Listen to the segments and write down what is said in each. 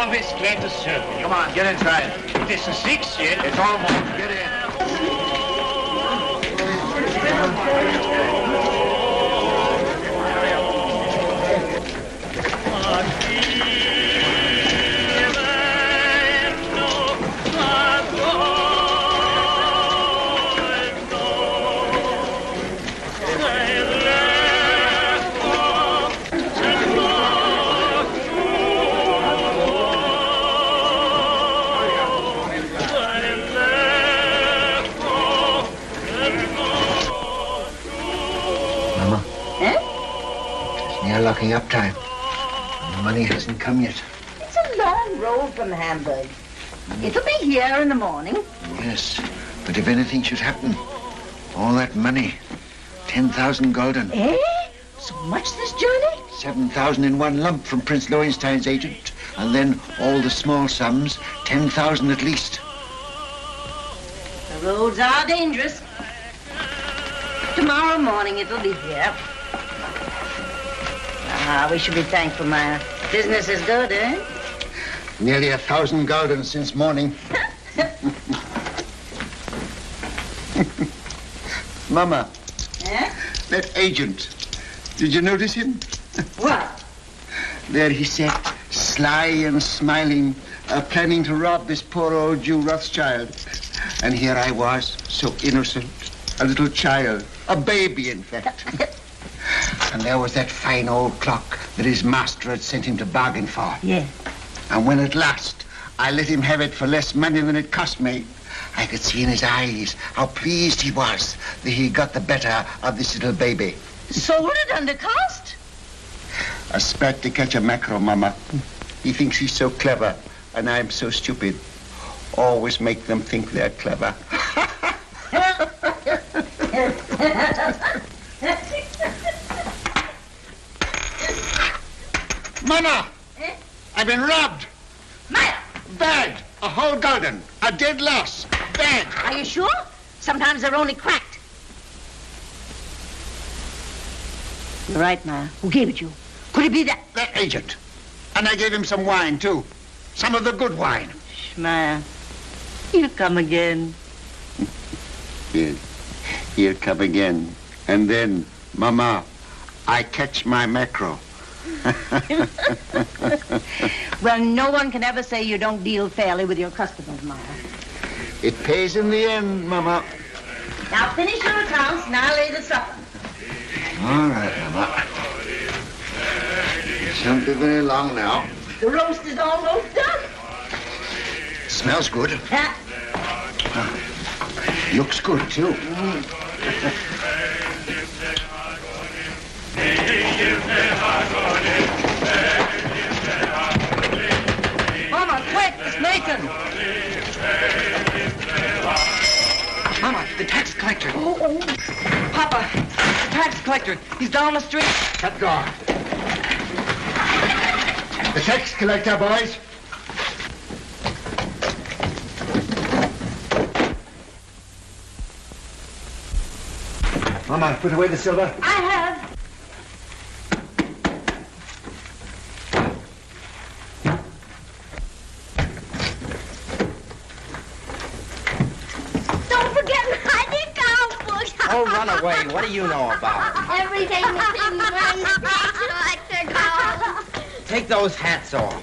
always glad to serve you. Come on, get inside. It isn't 6 yet. It's almost. Get in. Locking up time. The money hasn't come yet. It's a long road from Hamburg. It'll be here in the morning. Yes, but if anything should happen, all that money, 10,000 gulden. Eh? So much this journey? 7,000 in one lump from Prince Lowenstein's agent. And then all the small sums, 10,000 at least. The roads are dangerous. Tomorrow morning it'll be here. Ah, we should be thankful, Maya. Business is good, eh? Nearly 1,000 gulden since morning. Mama. Eh? That agent. Did you notice him? What? There he sat, sly and smiling, planning to rob this poor old Jew Rothschild. And here I was, so innocent, a little child, a baby, in fact. And there was that fine old clock that his master had sent him to bargain for. Yeah. And when at last I let him have it for less money than it cost me, I could see in his eyes how pleased he was that he got the better of this little baby. Sold it under cost? A spat to catch a mackerel, Mama. He thinks he's so clever, and I'm so stupid. Always make them think they're clever. Mama! Eh? I've been robbed. Maya! Bad. A whole gulden. A dead loss. Bad. Are you sure? Sometimes they're only cracked. You're right, Maya. Who gave it you? Could it be that? That agent. And I gave him some wine, too. Some of the good wine. Maya, he'll come again. Yes. He'll come again. And then, Mama, I catch my mackerel. Well, no one can ever say you don't deal fairly with your customers, Maya. It pays in the end, Mama. Now finish your accounts and I'll lay the supper. All right, Mama. It shan't be very long now. The roast is almost done. Smells good. Huh? Looks good, too. Mama, quick, it's Nathan. Mama, the tax collector. Oh. Papa, the tax collector. He's down the street. Shut door. The tax collector, boys. Mama, put away the silver. I have. Don't forget my account book. Oh, run away. What do you know about it? Everything that's in my collector goes. Take those hats off.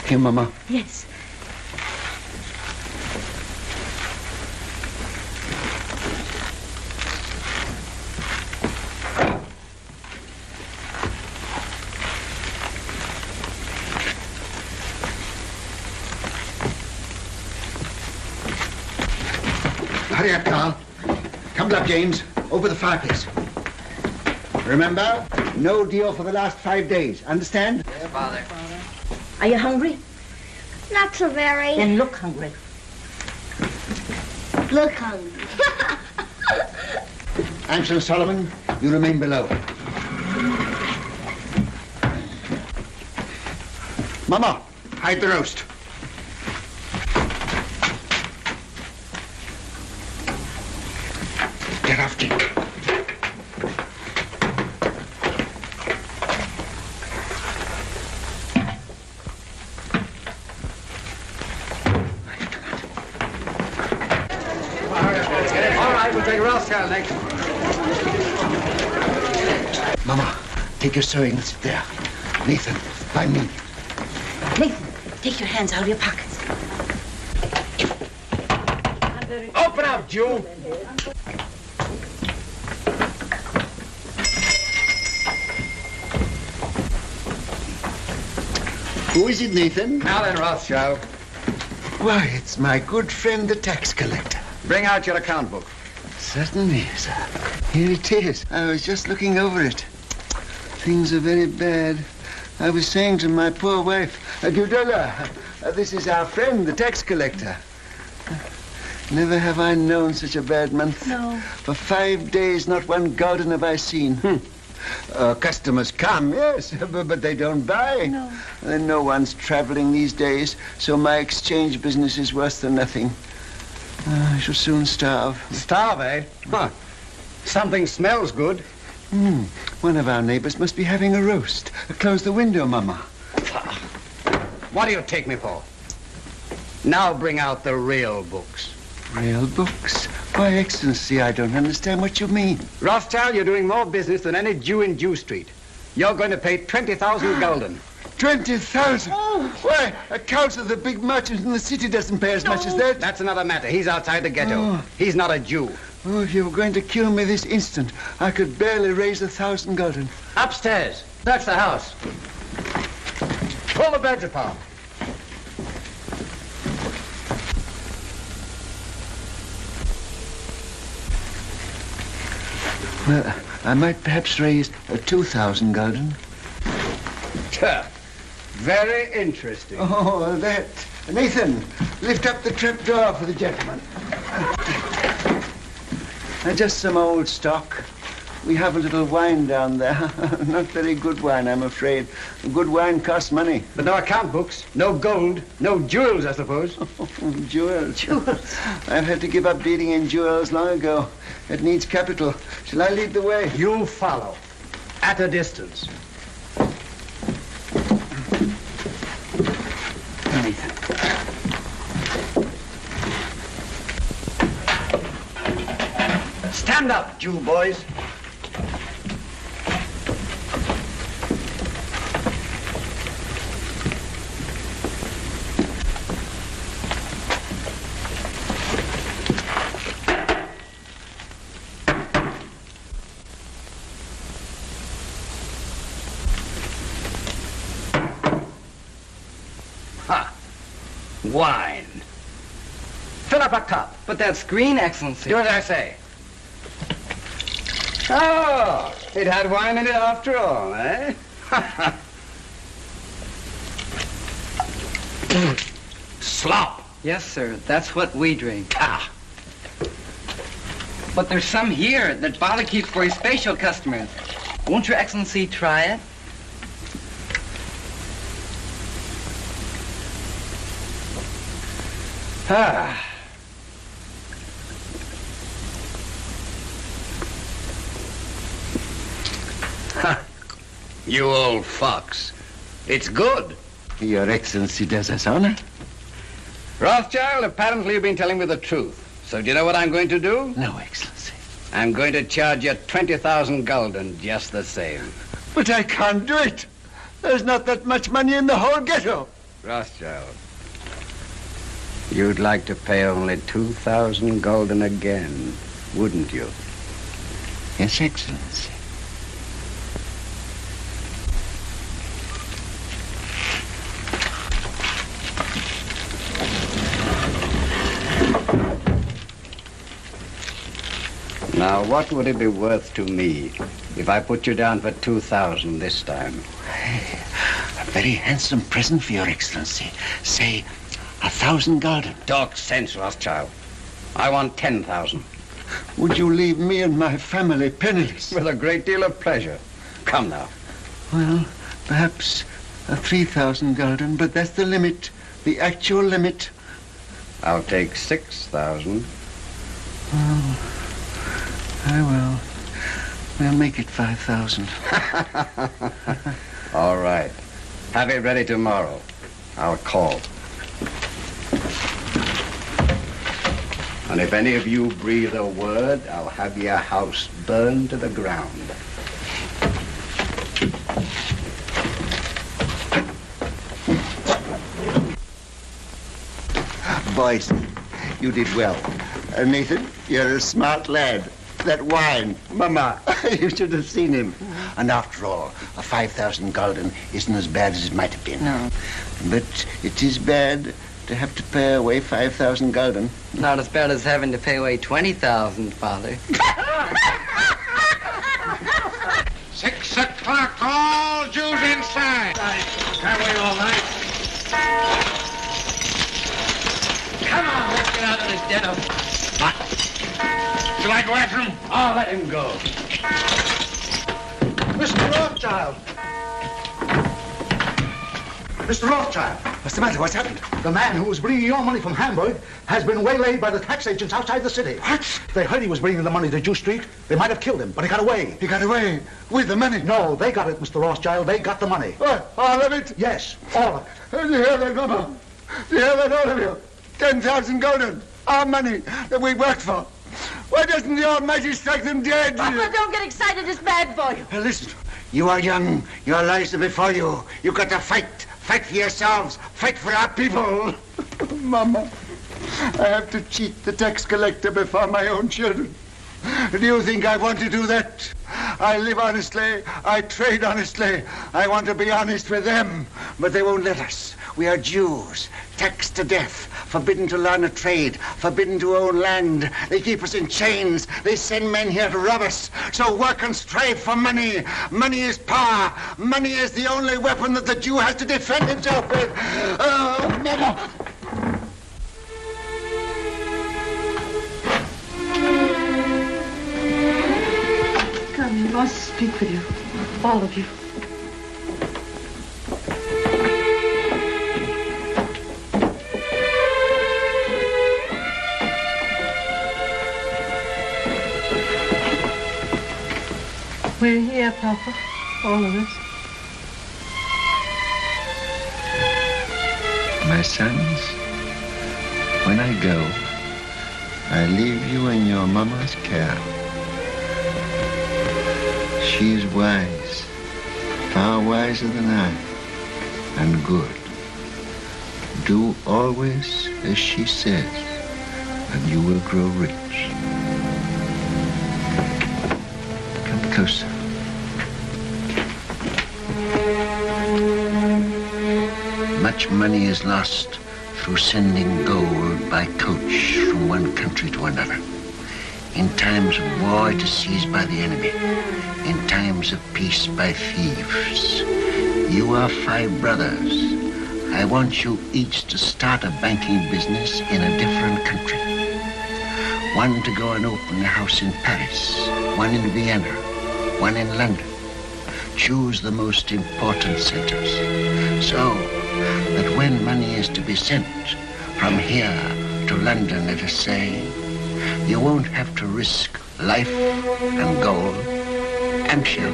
Here, Mama. Yes. Hurry up, Carl. Tumble up, James. Over the fireplace. Remember, no deal for the last 5 days. Understand? Yeah, Father. Are you hungry? Not so very. Then look hungry. Look hungry. Ansel Solomon, you remain below. Mama, hide the roast. Get off, Dick. right, we'll take Rothschild next. Mama, take your sewing and sit there. Nathan, by me. Nathan, take your hands out of your pockets. Open up, Jew. Who is it, Nathan? Alan Rothschild. Why, it's my good friend, the tax collector. Bring out your account book. Certainly, sir. Here it is. I was just looking over it. Things are very bad. I was saying to my poor wife, Gudula, this is our friend, the tax collector. Never have I known such a bad month. No. For 5 days, not one garden have I seen. Customers come, yes, but they don't buy. No. And no one's traveling these days, so my exchange business is worse than nothing. I shall soon starve. Starve, eh? Huh. Something smells good. One of our neighbors must be having a roast. Close the window, Mama. What do you take me for? Now bring out the real books. Real books? Why, Excellency, I don't understand what you mean. Rothschild, you're doing more business than any Jew in Jew Street. You're going to pay 20,000 gulden. 20,000? Why, a count of the big merchant in the city doesn't pay as much as that. That's another matter. He's outside the ghetto. He's not a Jew. Oh, if you were going to kill me this instant, I could barely raise 1,000 gulden. Upstairs. That's the house. Pull the beds apart. Well, I might perhaps raise 2,000 gulden. Very interesting. Oh, that. Nathan, lift up the trap door for the gentleman. Just some old stock. We have a little wine down there. Not very good wine, I'm afraid. Good wine costs money. But no account books, no gold, no jewels, I suppose. Jewels. I've had to give up dealing in jewels long ago. It needs capital. Shall I lead the way? You follow, at a distance. Nathan. Stand up, Jew boys. Wine. Fill up a cup. But that screen, Excellency. Do as I say. Oh, it had wine in it after all, eh? Slop. Yes, sir. That's what we drink. Ah. But there's some here that Father keeps for his special customers. Won't Your Excellency try it? Ah. You old fox. It's good. Your Excellency does us honor. Rothschild, apparently you've been telling me the truth. So do you know what I'm going to do? No, Excellency. I'm going to charge you 20,000 gulden just the same. But I can't do it. There's not that much money in the whole ghetto. Rothschild, you'd like to pay only 2,000 gulden again, wouldn't you? Yes, Excellency. Now, what would it be worth to me if I put you down for 2,000 this time? A very handsome present for Your Excellency. Say, 1,000 gulden. Talk sense, Rothschild. I want 10,000. Would you leave me and my family penniless? With a great deal of pleasure. Come now. Well, perhaps 3,000 gulden, but that's the limit, the actual limit. I'll take 6,000. Well, I will. We'll make it 5,000. All right. Have it ready tomorrow. I'll call. And if any of you breathe a word, I'll have your house burned to the ground. Boys, you did well. Nathan, you're a smart lad. That wine, Mama, you should have seen him. And after all, a 5,000 gulden isn't as bad as it might have been. No. But it is bad to have to pay away 5,000 gulden. Not as bad as having to pay away 20,000, Father. 6 o'clock, all Jews inside. Can't wait all night. Come on, let's get out of this den of... What? Shall I go after him? Oh, let him go. Mr. Rothschild! Mr. Rothschild! What's the matter? What's happened? The man who was bringing your money from Hamburg has been waylaid by the tax agents outside the city. What? They heard he was bringing the money to Jew Street. They might have killed him, but he got away. He got away with the money? No, they got it, Mr. Rothschild. They got the money. What? All of it? Yes, all of it. You hear that, Mama? You hear that, all of you? 10,000 gulden. Our money that we worked for. Why doesn't the Almighty strike them dead? Papa, don't get excited. It's bad for you. Listen, you are young. Your lives are before you. You've got to fight. Fight for yourselves. Fight for our people. Mama, I have to cheat the tax collector before my own children. Do you think I want to do that? I live honestly. I trade honestly. I want to be honest with them, but they won't let us. We are Jews, taxed to death, forbidden to learn a trade, forbidden to own land. They keep us in chains. They send men here to rob us. So work and strive for money. Money is power. Money is the only weapon that the Jew has to defend himself with. Oh, Mama. Come, you must speak with you. All of you. We're here, Papa. All of us. My sons, when I go, I leave you in your Mama's care. She is wise, far wiser than I, and good. Do always as she says, and you will grow rich. Come closer. Much money is lost through sending gold by coach from one country to another. In times of war, it is seized by the enemy. In times of peace, by thieves. You are 5 brothers. I want you each to start a banking business in a different country. One to go and open a house in Paris, one in Vienna, one in London. Choose the most important centers, so that when money is to be sent from here to London, let us say, you won't have to risk life and gold. Hampshire,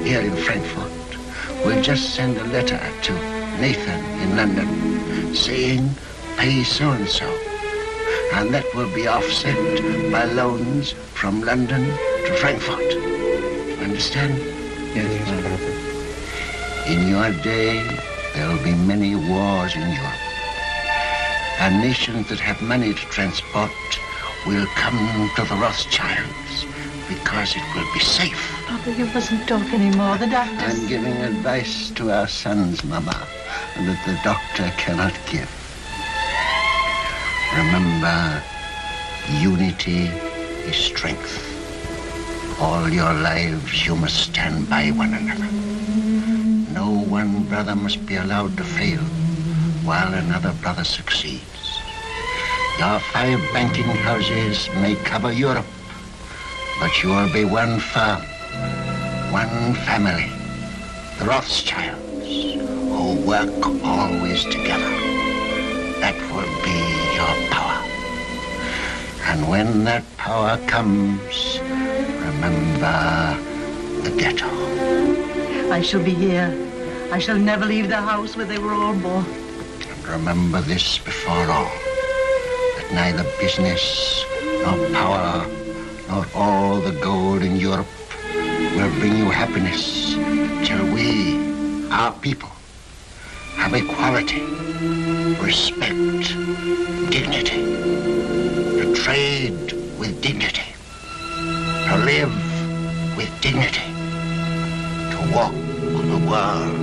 here in Frankfurt, will just send a letter to Nathan in London saying, pay so-and-so. And that will be offset by loans from London to Frankfurt. Understand? Yes, Father. In your day, there will be many wars in Europe. And nations that have money to transport will come to the Rothschilds because it will be safe. Papa, you mustn't talk anymore. The doctor... I'm giving advice to our sons, Mama, that the doctor cannot give. Remember, unity is strength. All your lives you must stand by one another. No one brother must be allowed to fail while another brother succeeds. Your 5 banking houses may cover Europe, but you will be one firm, one family, the Rothschilds, who work always together. That will be your power. And when that power comes, remember the ghetto. I shall be here. I shall never leave the house where they were all born. And remember this before all, that neither business, nor power, nor all the gold in Europe will bring you happiness till we, our people, have equality, respect, dignity, to trade with dignity, to live with dignity, to walk the world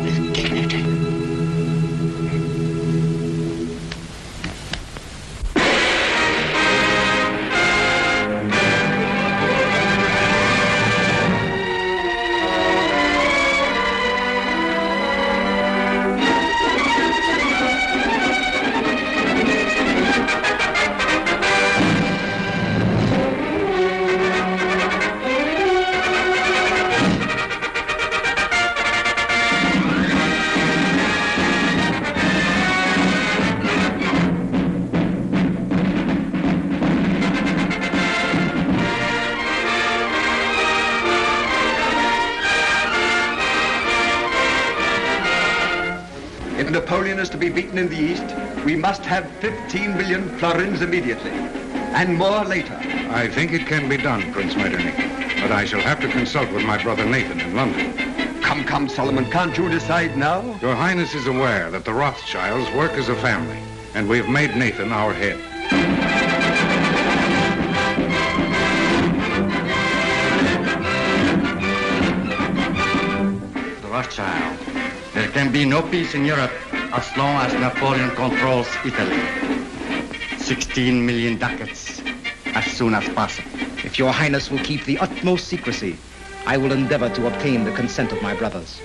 with dignity. If Napoleon is to be beaten in the East, we must have 15 million florins immediately, and more later. I think it can be done, Prince Metternich, but I shall have to consult with my brother Nathan in London. Come, Solomon, can't you decide now? Your Highness is aware that the Rothschilds work as a family, and we have made Nathan our head. The Rothschild. There can be no peace in Europe as long as Napoleon controls Italy. 16 million ducats as soon as possible. If your Highness will keep the utmost secrecy, I will endeavor to obtain the consent of my brothers.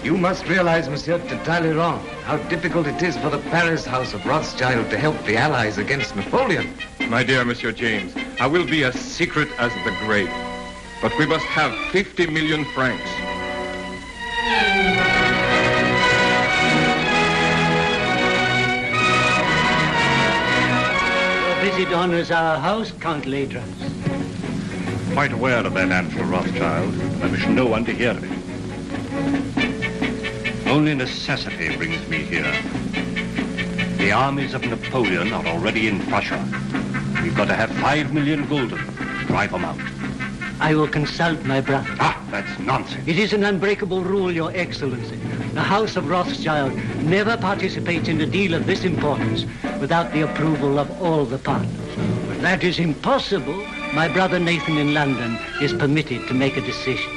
You must realize, Monsieur de Talleyrand, how difficult it is for the Paris House of Rothschild to help the Allies against Napoleon. My dear Monsieur James, I will be as secret as the grave. But we must have 50 million francs. Your visit honors our house, Count Ladras. Quite aware of that, Ansel Rothschild. I wish no one to hear it. Only necessity brings me here. The armies of Napoleon are already in Prussia. We've got to have 5 million gulden to drive them out. I will consult my brother. Ah, that's nonsense. It is an unbreakable rule, Your Excellency. The House of Rothschild never participates in a deal of this importance without the approval of all the partners. When that is impossible, my brother Nathan in London is permitted to make a decision.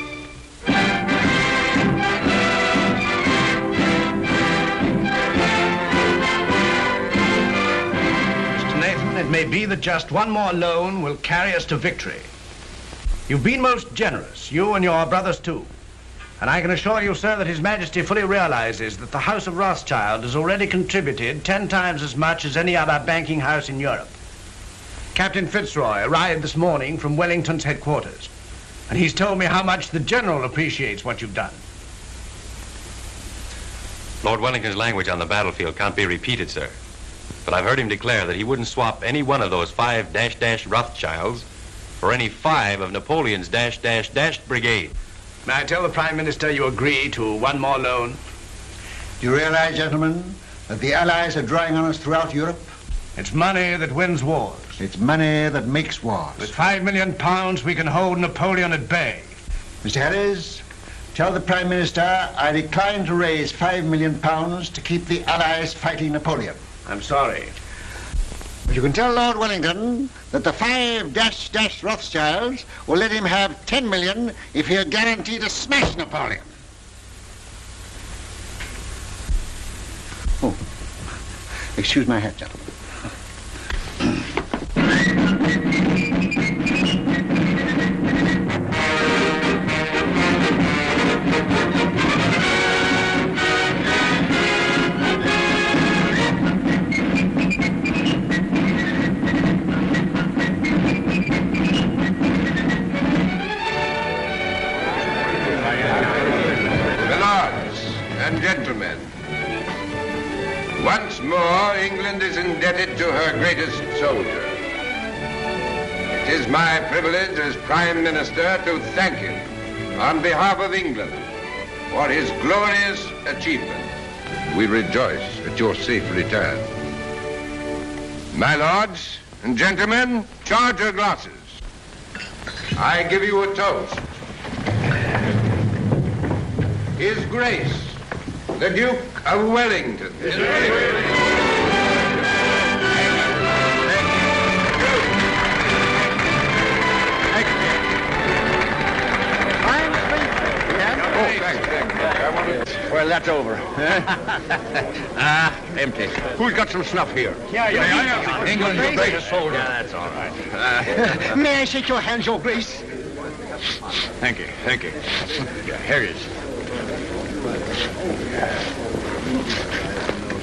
It may be that just one more loan will carry us to victory. You've been most generous, you and your brothers too. And I can assure you, sir, that His Majesty fully realizes that the House of Rothschild has already contributed 10 times as much as any other banking house in Europe. Captain Fitzroy arrived this morning from Wellington's headquarters, and he's told me how much the General appreciates what you've done. Lord Wellington's language on the battlefield can't be repeated, sir. But I've heard him declare that he wouldn't swap any one of those 5 Rothschilds for any 5 of Napoleon's brigade. May I tell the Prime Minister you agree to one more loan? Do you realize, gentlemen, that the Allies are drawing on us throughout Europe? It's money that wins wars. It's money that makes wars. With £5 million, we can hold Napoleon at bay. Mr. Harris, tell the Prime Minister I decline to raise £5 million to keep the Allies fighting Napoleon. I'm sorry. But you can tell Lord Wellington that the 5 Rothschilds will let him have 10 million if he'll guarantee to smash Napoleon. Oh, excuse my hat, gentlemen. Gentlemen, once more England is indebted to her greatest soldier. It is my privilege as Prime Minister to thank him on behalf of England for his glorious achievement. We rejoice at your safe return. My lords and gentlemen, charge your glasses. I give you a toast. His Grace, the Duke of Wellington. His Grace. Well, that's over. Empty. Who's got some snuff here? Yeah, England's the greatest soldier. Yeah, that's all right. May I shake your hands, Your Grace? Thank you, thank you. Yeah, here it is.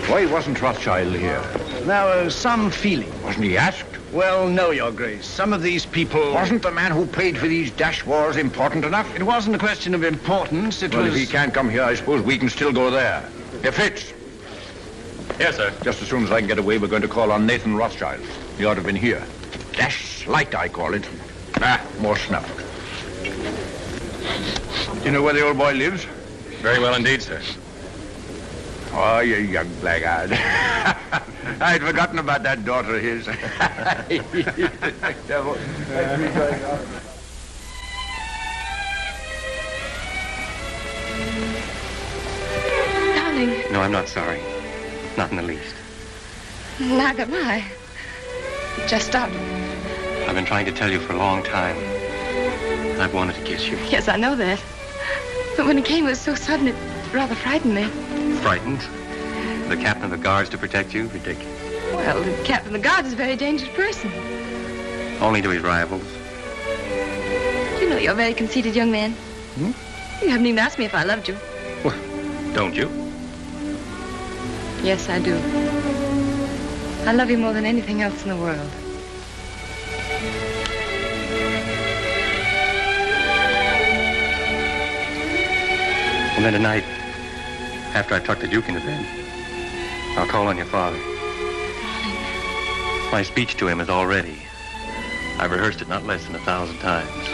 Why wasn't Rothschild here? There was some feeling. Wasn't he asked? Well, no, Your Grace. Some of these people... Wasn't the man who paid for these dash wars important enough? It wasn't a question of importance. It Well, was... if he can't come here, I suppose we can still go there. Hey, Fitz. Yes, sir. Just as soon as I can get away, we're going to call on Nathan Rothschild. He ought to have been here. Dash slight, I call it. More snuff. Do you know where the old boy lives? Very well indeed, sir. Oh, you young blackguard. I'd forgotten about that daughter of his. Devil. Darling. No, I'm not sorry. Not in the least. Neither am I. Just stopped. I've been trying to tell you for a long time. I've wanted to kiss you. Yes, I know that. But when it came, it was so sudden, it rather frightened me. Frightened? The captain of the guards to protect you? Ridiculous. Well, the captain of the guards is a very dangerous person. Only to his rivals. You know you're a very conceited young man. Hmm? You haven't even asked me if I loved you. Well, don't you? Yes, I do. I love you more than anything else in the world. And then tonight, after I tuck the Duke into bed, I'll call on your father. My speech to him is all ready. I've rehearsed it not less than 1,000 times.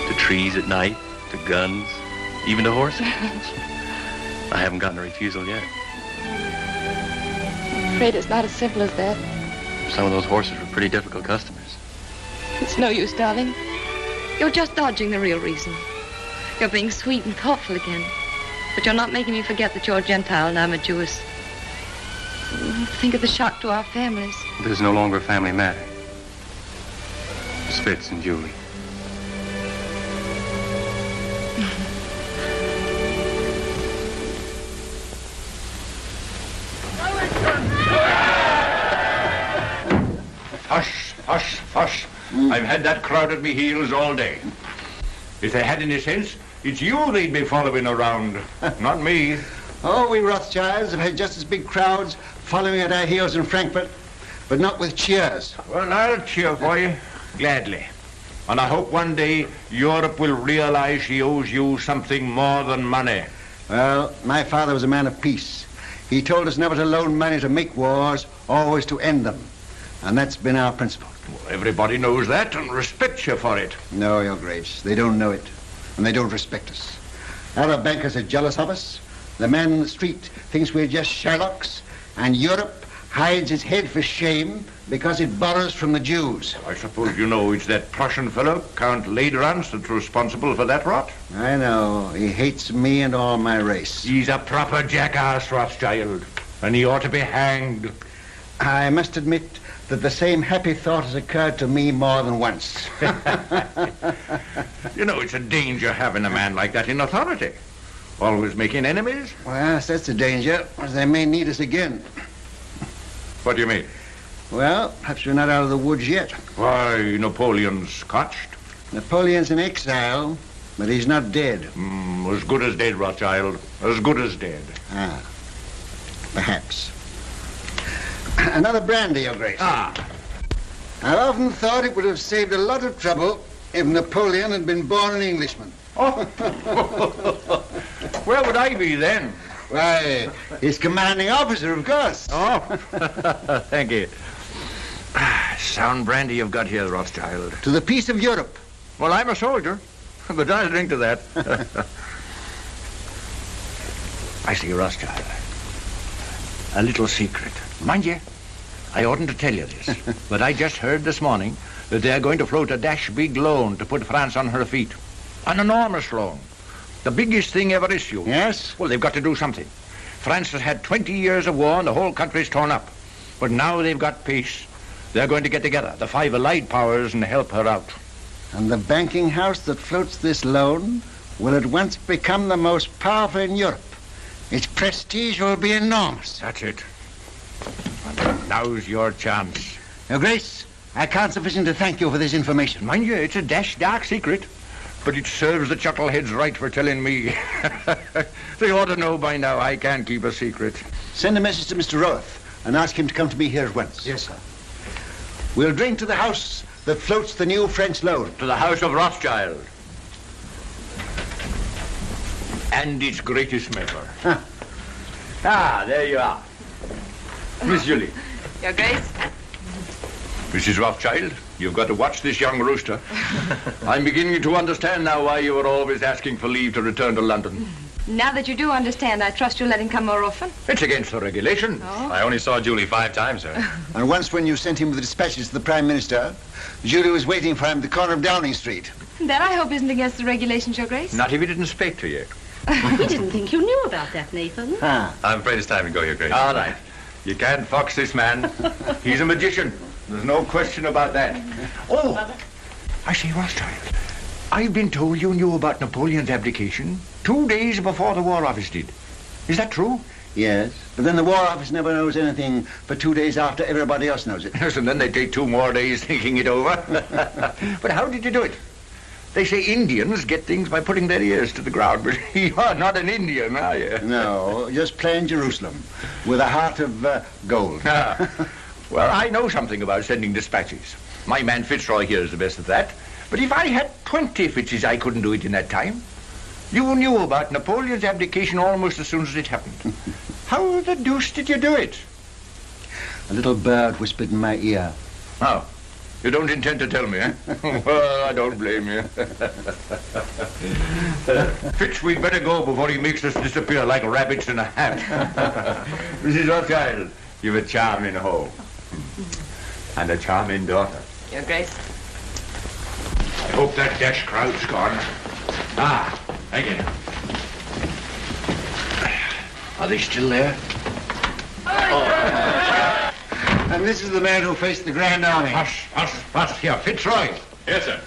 To trees at night, to guns, even to horses. I haven't gotten a refusal yet. I'm afraid it's not as simple as that. Some of those horses were pretty difficult customers. It's no use, darling. You're just dodging the real reason. You're being sweet and thoughtful again. But you're not making me forget that you're a Gentile and I'm a Jewess. Think of the shock to our families. This is no longer a family matter. It's Fitz and Julie. Hush, hush, hush. I've had that crowd at me heels all day. If they had any sense, it's you they'd be following around, not me. Oh, we Rothschilds have had just as big crowds following at our heels in Frankfurt, but not with cheers. Well, I'll cheer for you, gladly. And I hope one day Europe will realize she owes you something more than money. Well, my father was a man of peace. He told us never to loan money to make wars, always to end them. And that's been our principle. Well, everybody knows that and respects you for it. No, Your Grace, they don't know it. And they don't respect us. Arab bankers are jealous of us. The man in the street thinks we're just Sherlocks. And Europe hides its head for shame because it borrows from the Jews. I suppose you know it's that Prussian fellow, Count Lederans, that's responsible for that rot? I know. He hates me and all my race. He's a proper jackass, Rothschild. And he ought to be hanged. I must admit that the same happy thought has occurred to me more than once. You know, it's a danger having a man like that in authority. Always making enemies. Well, yes, that's the danger. They may need us again. What do you mean? Well, perhaps we're not out of the woods yet. Why, Napoleon's scotched. Napoleon's in exile, but he's not dead. As good as dead, Rothschild. As good as dead. Ah, perhaps. Another brandy, Your Grace. Ah. I've often thought it would have saved a lot of trouble if Napoleon had been born an Englishman. Oh. Where would I be then? Why, his commanding officer, of course. Oh, thank you. Sound brandy you've got here, Rothschild. To the peace of Europe. Well, I'm a soldier. But I'll drink to that. I see, Rothschild. A little secret. Mind you, I oughtn't to tell you this, but I just heard this morning that they're going to float a dash big loan to put France on her feet. An enormous loan. The biggest thing ever issued. Yes? Well, they've got to do something. France has had 20 years of war and the whole country's torn up. But now they've got peace. They're going to get together, the 5 allied powers, and help her out. And the banking house that floats this loan will at once become the most powerful in Europe. Its prestige will be enormous. That's it. Now's your chance. Your Grace, I can't sufficiently thank you for this information. Mind you, it's a dash dark secret. But it serves the chuckleheads right for telling me. They ought to know by now I can't keep a secret. Send a message to Mr. Roth and ask him to come to me here at once. Yes, sir. We'll drink to the house that floats the new French loan. To the House of Rothschild. And its greatest member. Huh. Ah, there you are. Miss Julie. Your Grace? Mrs. Rothschild, you've got to watch this young rooster. I'm beginning to understand now why you were always asking for leave to return to London. Now that you do understand, I trust you'll let him come more often. It's against the regulations. Oh. I only saw Julie 5 times, sir. And once when you sent him with the dispatches to the Prime Minister, Julie was waiting for him at the corner of Downing Street. That, I hope, isn't against the regulations, Your Grace. Not if he didn't speak to you. We didn't think you knew about that, Nathan. I'm afraid it's time to go, Your Grace. All right. You can't fox this man. He's a magician. There's no question about that. Oh, I say, Rothschild, I've been told you knew about Napoleon's abdication 2 days before the War Office did. Is that true? Yes, but then the War Office never knows anything for 2 days after everybody else knows it. Yes, and then they take 2 more days thinking it over. But how did you do it? They say Indians get things by putting their ears to the ground, but you're not an Indian, are you? No, just plain Jerusalem, with a heart of gold. Well, I know something about sending dispatches. My man Fitzroy here is the best at that. But if I had 20 Fitzes, I couldn't do it in that time. You knew about Napoleon's abdication almost as soon as it happened. How the deuce did you do it? A little bird whispered in my ear. Oh, you don't intend to tell me, eh? Well, I don't blame you. Fitz, we'd better go before he makes us disappear like rabbits in a hat. Mrs. Rothschild, you've a charming home. And a charming daughter. Your Grace. I hope that dash crowd's gone. Ah, again. Are they still there? And this is the man who faced the Grand Army. Hush, hush, hush. Here, Fitzroy. Yes, sir.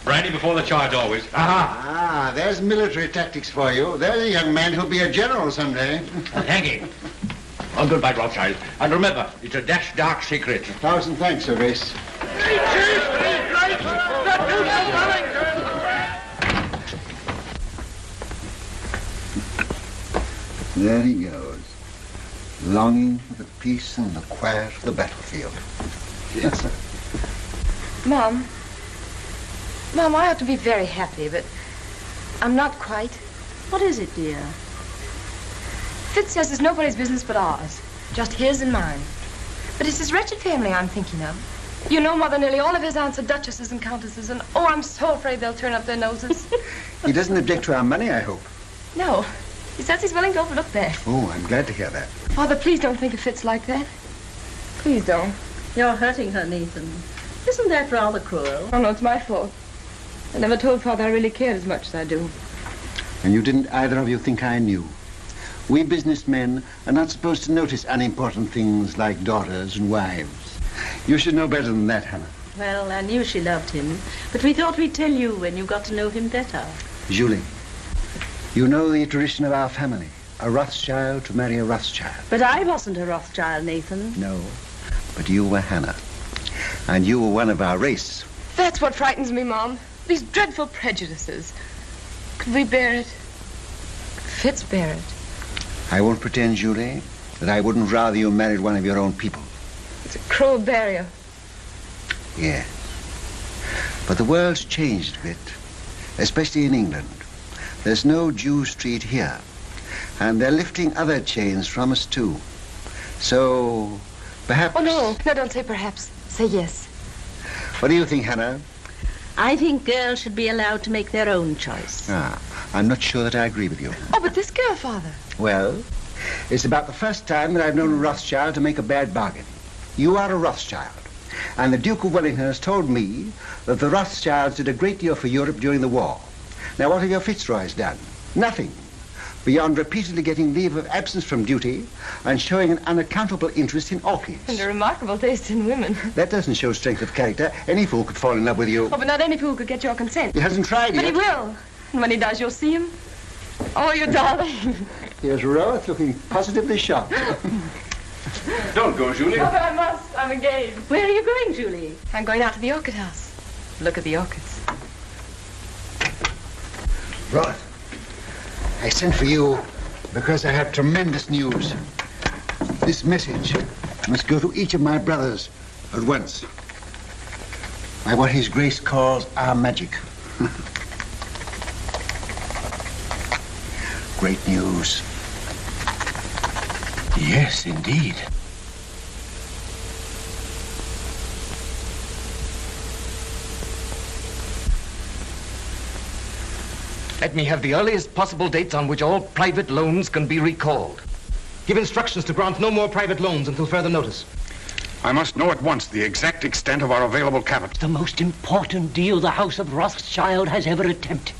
Brandy before the charge always. Ah, there's military tactics for you. There's a young man who'll be a general someday. Thank you. Well, goodbye, Rothschild. And remember, it's a dash dark secret. 1,000 thanks, Sir Grace. There he goes, longing for the peace and the quiet of the battlefield. Yes, sir. Mom, I ought to be very happy, but I'm not quite. What is it, dear? Fitz says it's nobody's business but ours, just his and mine. But it's his wretched family I'm thinking of. You know, Mother, nearly all of his aunts are duchesses and countesses, and oh, I'm so afraid they'll turn up their noses. He doesn't object to our money, I hope. No, he says he's willing to overlook that. Oh, I'm glad to hear that. Father, please don't think of Fitz like that. Please don't. You're hurting her, Nathan. Isn't that rather cruel? Oh, no, it's my fault. I never told Father I really cared as much as I do. And you didn't either of you think I knew. We businessmen are not supposed to notice unimportant things like daughters and wives. You should know better than that, Hannah. Well, I knew she loved him, but we thought we'd tell you when you got to know him better. Julie, you know the tradition of our family. A Rothschild to marry a Rothschild. But I wasn't a Rothschild, Nathan. No, but you were Hannah. And you were one of our race. That's what frightens me, Mom. These dreadful prejudices. Could we bear it? Could Fitz bear it? I won't pretend, Julie, that I wouldn't rather you married one of your own people. It's a cruel barrier. Yes. But the world's changed a bit, especially in England. There's no Jew Street here. And they're lifting other chains from us, too. So, perhaps... Oh, no. No, don't say perhaps. Say yes. What do you think, Hannah? I think girls should be allowed to make their own choice. I'm not sure that I agree with you. Oh, but this girl, Father. Well, it's about the first time that I've known a Rothschild to make a bad bargain. You are a Rothschild. And the Duke of Wellington has told me that the Rothschilds did a great deal for Europe during the war. Now, what have your Fitzroys done? Nothing. Beyond repeatedly getting leave of absence from duty and showing an unaccountable interest in orchids. And a remarkable taste in women. That doesn't show strength of character. Any fool could fall in love with you. Oh, but not any fool could get your consent. He hasn't tried But yet. he will. And when he does, you'll see him. Oh, you darling. Here's Rose looking positively shocked. Don't go, Julie. Oh, but I must. I'm engaged. Where are you going, Julie? I'm going out to the orchid house. Look at the orchids. Rose, I sent for you because I have tremendous news. This message must go to each of my brothers at once. By what His Grace calls our magic. Great news. Yes, indeed. Let me have the earliest possible dates on which all private loans can be recalled. Give instructions to grant no more private loans until further notice. I must know at once the exact extent of our available capital. The most important deal the House of Rothschild has ever attempted.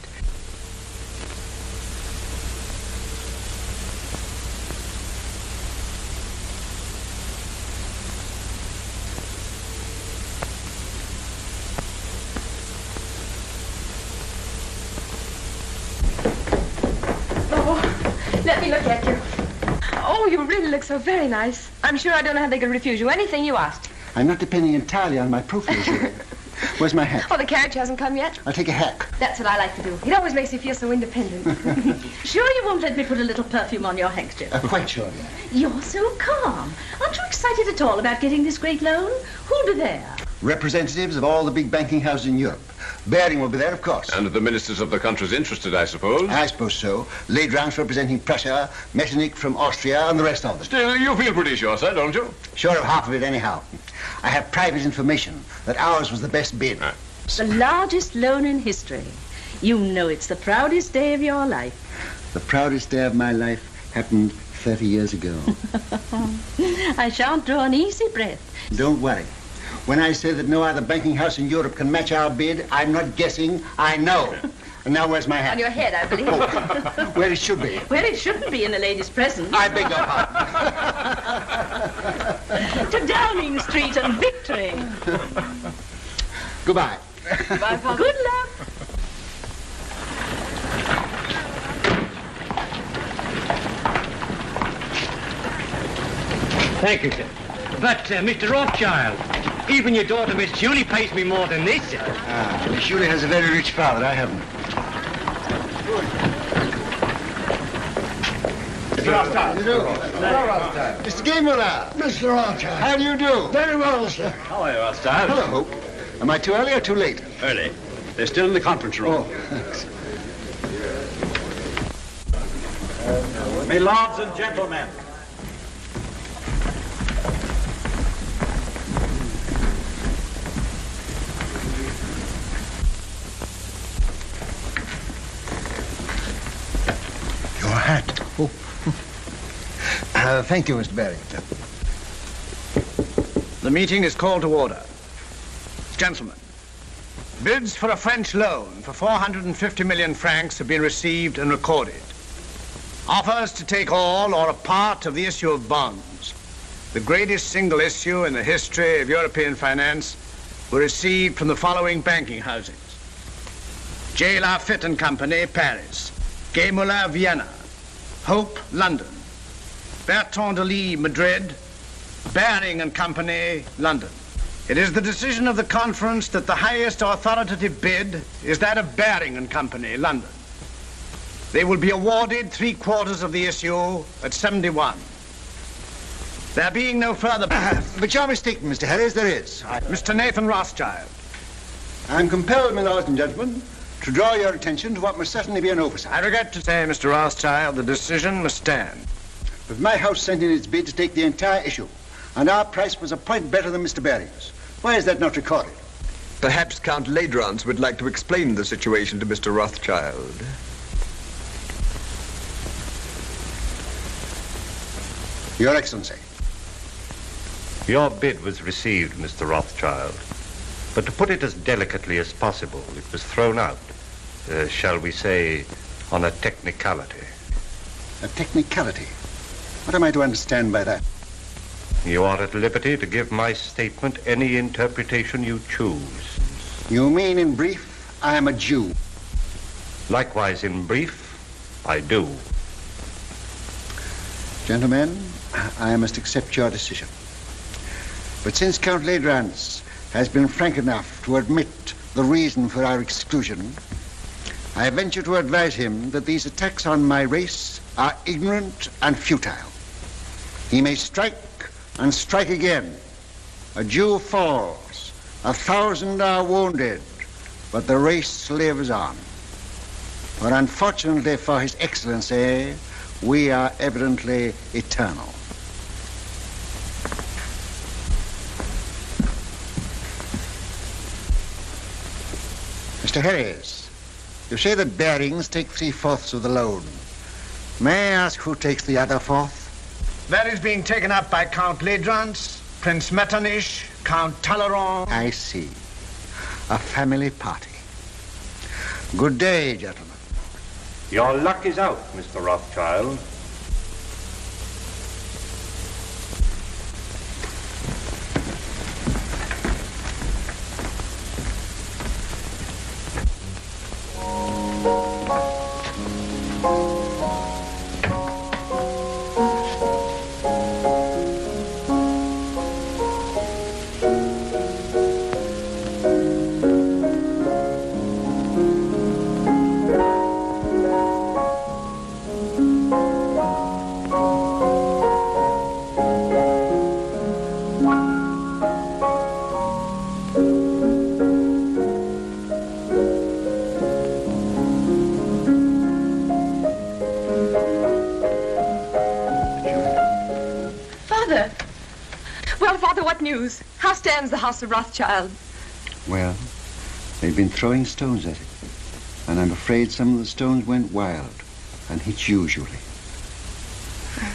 Let me look at you. Oh, you really look so very nice. I'm sure I don't know how they could refuse you anything you asked. I'm not depending entirely on my profiles here. Where's my hat? Oh, the carriage hasn't come yet. I'll take a hack. That's what I like to do. It always makes me feel so independent. Sure you won't let me put a little perfume on your handkerchief? Quite sure. You're so calm. Aren't you excited at all about getting this great loan? Who'll be there? Representatives of all the big banking houses in Europe. Baring will be there, of course. And the ministers of the countries interested, I suppose? I suppose so. Leydrange representing Prussia, Metternich from Austria, and the rest of them. Still, you feel pretty sure, sir, don't you? Sure of half of it, anyhow. I have private information that ours was the best bid. The largest loan in history. You know it's the proudest day of your life. The proudest day of my life happened 30 years ago. I shan't draw an easy breath. Don't worry. When I say that no other banking house in Europe can match our bid, I'm not guessing, I know. And now where's my hat? On your head, I believe. Where it should be. Where it shouldn't be in a lady's presence. I beg your pardon. To Downing Street and victory. Goodbye. Bye, Father. Good luck. Thank you, sir. But, Mr. Rothschild, even your daughter, Miss Julie, pays me more than this, sir. Miss Julie has a very rich father. I haven't. Mr. Rothschild. Mr. Gameler. Mr. Rothschild. How do you do? Very well, sir. How are you, Rothschild? Hello, Hope. Am I too early or too late? Early. They're still in the conference room. Oh, thanks. My lords and gentlemen. Your hat. Oh. Thank you, Mr. Baring. The meeting is called to order. Gentlemen, bids for a French loan for 450 million francs have been received and recorded. Offers to take all or a part of the issue of bonds, the greatest single issue in the history of European finance, were received from the following banking houses. J. Lafitte and Company, Paris. Gay Muller, Vienna. Hope, London. Bertrand de Lis, Madrid. Baring and Company, London. It is the decision of the conference that the highest authoritative bid is that of Baring and Company, London. They will be awarded 3/4 of the issue at 71. There being no further... But you're mistaken, Mr. Harris, there is. Mr. Nathan Rothschild. I'm compelled, my lords and gentlemen, to draw your attention to what must certainly be an oversight. I regret to say, Mr. Rothschild, the decision must stand. But my house sent in its bid to take the entire issue, and our price was a point better than Mr. Baring's. Why is that not recorded? Perhaps Count Ladrance would like to explain the situation to Mr. Rothschild. Your Excellency. Your bid was received, Mr. Rothschild. But to put it as delicately as possible, it was thrown out, shall we say, on a technicality. A technicality? What am I to understand by that? You are at liberty to give my statement any interpretation you choose. You mean, in brief, I am a Jew? Likewise, in brief, I do. Gentlemen, I must accept your decision. But since Count Ladrance has been frank enough to admit the reason for our exclusion, I venture to advise him that these attacks on my race are ignorant and futile. He may strike and strike again. A Jew falls, 1,000 are wounded, but the race lives on. For unfortunately for His Excellency, we are evidently eternal. Mr. Harris, you say that bearings take 3/4 of the load. May I ask who takes the other fourth? That is being taken up by Count Ladrance, Prince Metternich, Count Talleyrand. I see. A family party. Good day, gentlemen. Your luck is out, Mr. Rothschild. How stands the House of Rothschild? Well, they've been throwing stones at it. And I'm afraid some of the stones went wild and hit you, Julie.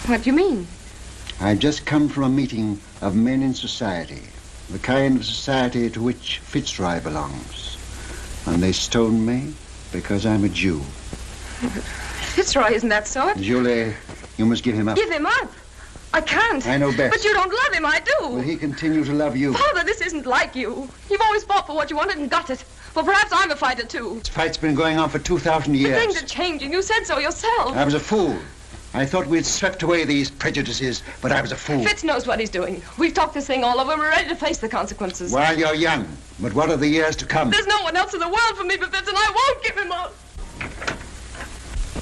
What do you mean? I've just come from a meeting of men in society, the kind of society to which Fitzroy belongs. And they stoned me because I'm a Jew. Fitzroy isn't that sort. Julie, you must give him up. Give him up? I can't. I know best. But you don't love him, I do. Will he continue to love you? Father, this isn't like you. You've always fought for what you wanted and got it. Well, perhaps I'm a fighter, too. This fight's been going on for 2,000 years. But things are changing. You said so yourself. I was a fool. I thought we'd swept away these prejudices, but I was a fool. Fitz knows what he's doing. We've talked this thing all over. We're ready to face the consequences. Well, you're young, but what are the years to come? There's no one else in the world for me but Fitz, and I won't give him up.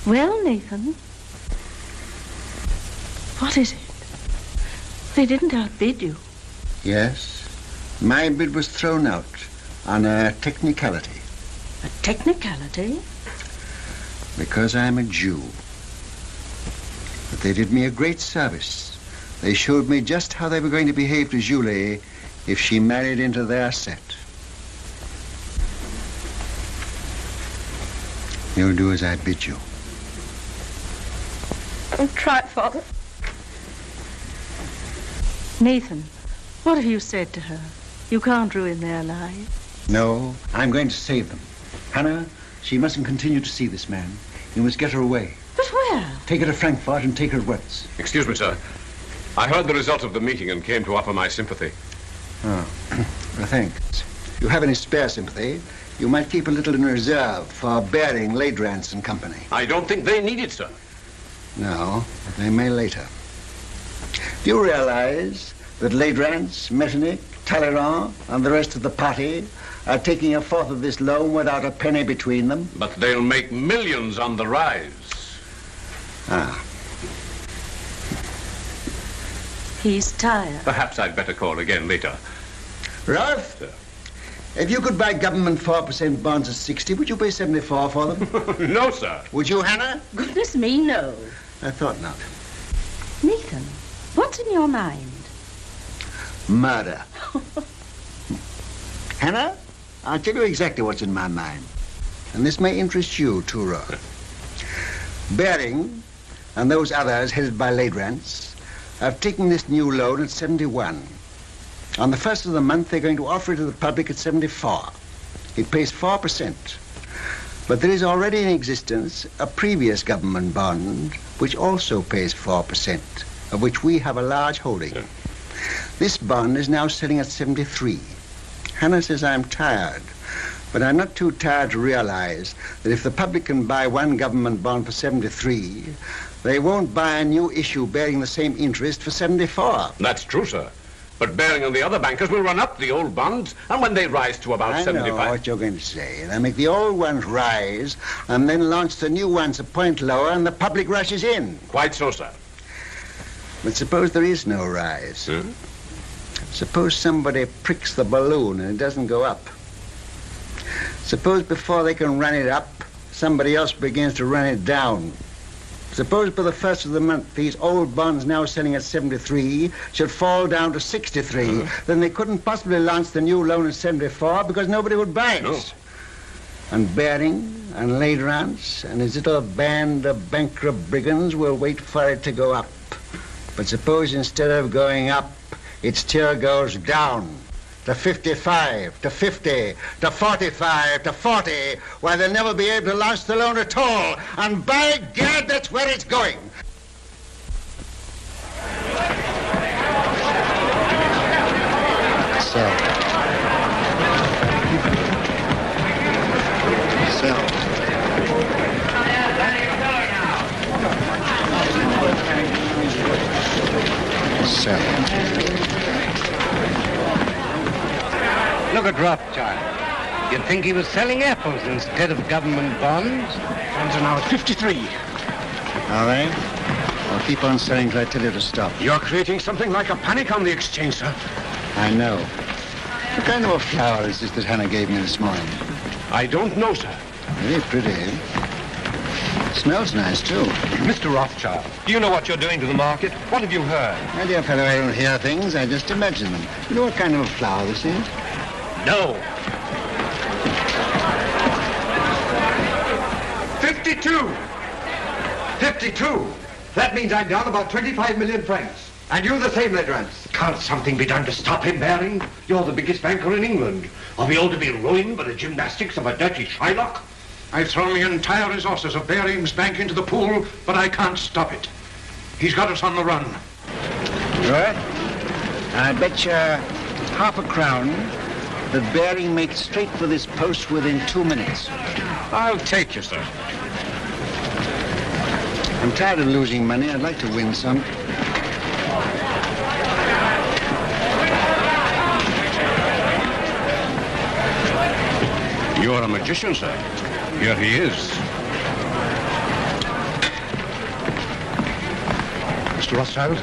Well, Nathan, what is it? They didn't outbid you. Yes. My bid was thrown out on a technicality. A technicality? Because I'm a Jew. But they did me a great service. They showed me just how they were going to behave to Julie if she married into their set. You'll do as I bid you. I'll try, Father. Nathan, what have you said to her? You can't ruin their lives. No, I'm going to save them. Hannah, she mustn't continue to see this man. You must get her away. But where? Take her to Frankfurt and take her at once. Excuse me, sir. I heard the result of the meeting and came to offer my sympathy. Oh, well, thanks. If you have any spare sympathy, you might keep a little in reserve for Baring, Ladrance and Company. I don't think they need it, sir. No, they may later. Do you realize that Ladrance, Metternich, Talleyrand, and the rest of the party are taking 1/4 of this loan without a penny between them? But they'll make millions on the rise. Ah. He's tired. Perhaps I'd better call again later. Ralph, sir. If you could buy government 4% bonds at 60, would you pay 74 for them? No, sir. Would you, Hannah? Goodness me, no. I thought not. Nathan, what's in your mind? Murder. Hannah, I'll tell you exactly what's in my mind. And this may interest you, too, Roth. Baring and those others headed by Ladrans have taken this new loan at 71. On the first of the month, they're going to offer it to the public at 74. It pays 4%. But there is already in existence a previous government bond which also pays 4%, of which we have a large holding. Yeah. This bond is now selling at 73. Hannah says I'm tired, but I'm not too tired to realize that if the public can buy one government bond for 73, they won't buy a new issue bearing the same interest for 74. That's true, sir. But Baring and the other bankers will run up the old bonds, and when they rise to about 75... I know what you're going to say. They'll make the old ones rise, and then launch the new ones a point lower, and the public rushes in. Quite so, sir. But suppose there is no rise. Hmm? Suppose somebody pricks the balloon and it doesn't go up. Suppose before they can run it up, somebody else begins to run it down. Suppose by the first of the month, these old bonds now selling at 73 should fall down to 63. Then they couldn't possibly launch the new loan at 74 because nobody would buy it. No. And Baring and Ladrans and his little band of bankrupt brigands will wait for it to go up. But suppose instead of going up, it still goes down to 55, to 50, to 45, to 40, why they'll never be able to launch the loan at all. And by God, that's where it's going. Sell. Look at Rothschild. You'd think he was selling apples instead of government bonds. Bonds are now at 53. All right. I'll keep on selling till I tell you to stop. You're creating something like a panic on the exchange, sir. I know. What kind of a flower is this that Hannah gave me this morning? I don't know, sir. Very pretty. Smells nice, too. Mr. Rothschild, do you know what you're doing to the market? What have you heard? My dear fellow, I don't hear things. I just imagine them. You know what kind of a flower this is? No. 52! 52! That means I'm down about 25 million francs. And you the same, Ladrans. Can't something be done to stop him, Baring? You're the biggest banker in England. Are we all to be ruined by the gymnastics of a dirty Shylock? I've thrown the entire resources of Baring's bank into the pool, but I can't stop it. He's got us on the run. Right. I bet you half a crown that Baring makes straight for this post within 2 minutes. I'll take you, sir. I'm tired of losing money. I'd like to win some. You're a magician, sir. Here he is. Mr. Rothschild,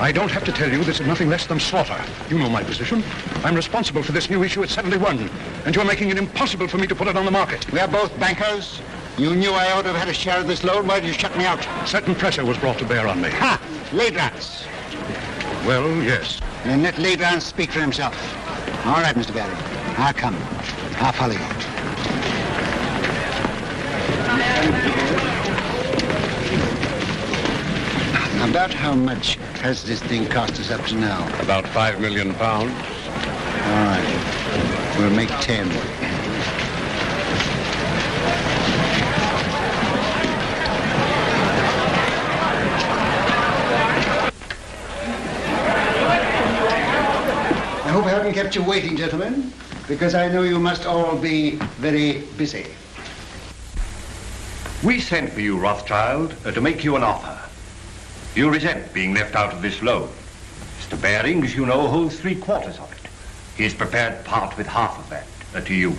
I don't have to tell you this is nothing less than slaughter. You know my position. I'm responsible for this new issue at 71, and you're making it impossible for me to put it on the market. We are both bankers. You knew I ought to have had a share of this loan. Why did you shut me out? Certain pressure was brought to bear on me. Ha! Ladrans. Well, yes. Then let Ladrans speak for himself. All right, Mr. Baring. I'll come. I'll follow you. About how much has this thing cost us up to now? About £5 million. All right. We'll make 10. I hope I haven't kept you waiting, gentlemen, because I know you must all be very busy. We sent for you, Rothschild, to make you an offer. You resent being left out of this loan. Mr. Baring, as you know, holds 3/4 of it. He is prepared to part with half of that to you.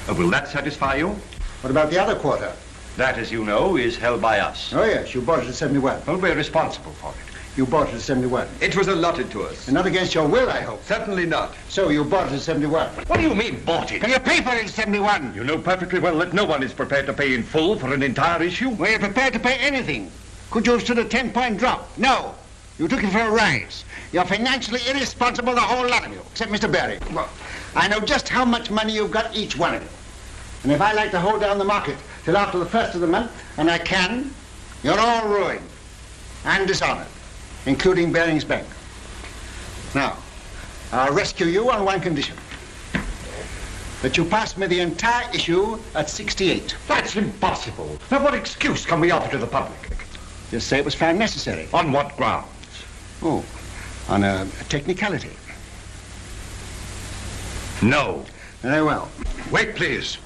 Will that satisfy you? What about the other quarter? That, as you know, is held by us. Oh, yes, you bought it at 71. Well, we're responsible for it. You bought it at 71. It was allotted to us. And not against your will, I hope. Certainly not. So you bought it at 71. What do you mean, bought it? Can you pay for it at 71? You know perfectly well that no one is prepared to pay in full for an entire issue. Were you prepared to pay anything? Could you have stood a 10-point drop? No. You took it for a rise. You're financially irresponsible, the whole lot of you, except Mr. Baring. Well, I know just how much money you've got, each one of you. And if I like to hold down the market till after the first of the month, and I can, you're all ruined and dishonored, including Baring's Bank. Now, I'll rescue you on one condition. That you pass me the entire issue at 68. That's impossible. Now, what excuse can we offer to the public? Just say it was found necessary. On what grounds? Oh, on a technicality. No. Very well. Wait, please.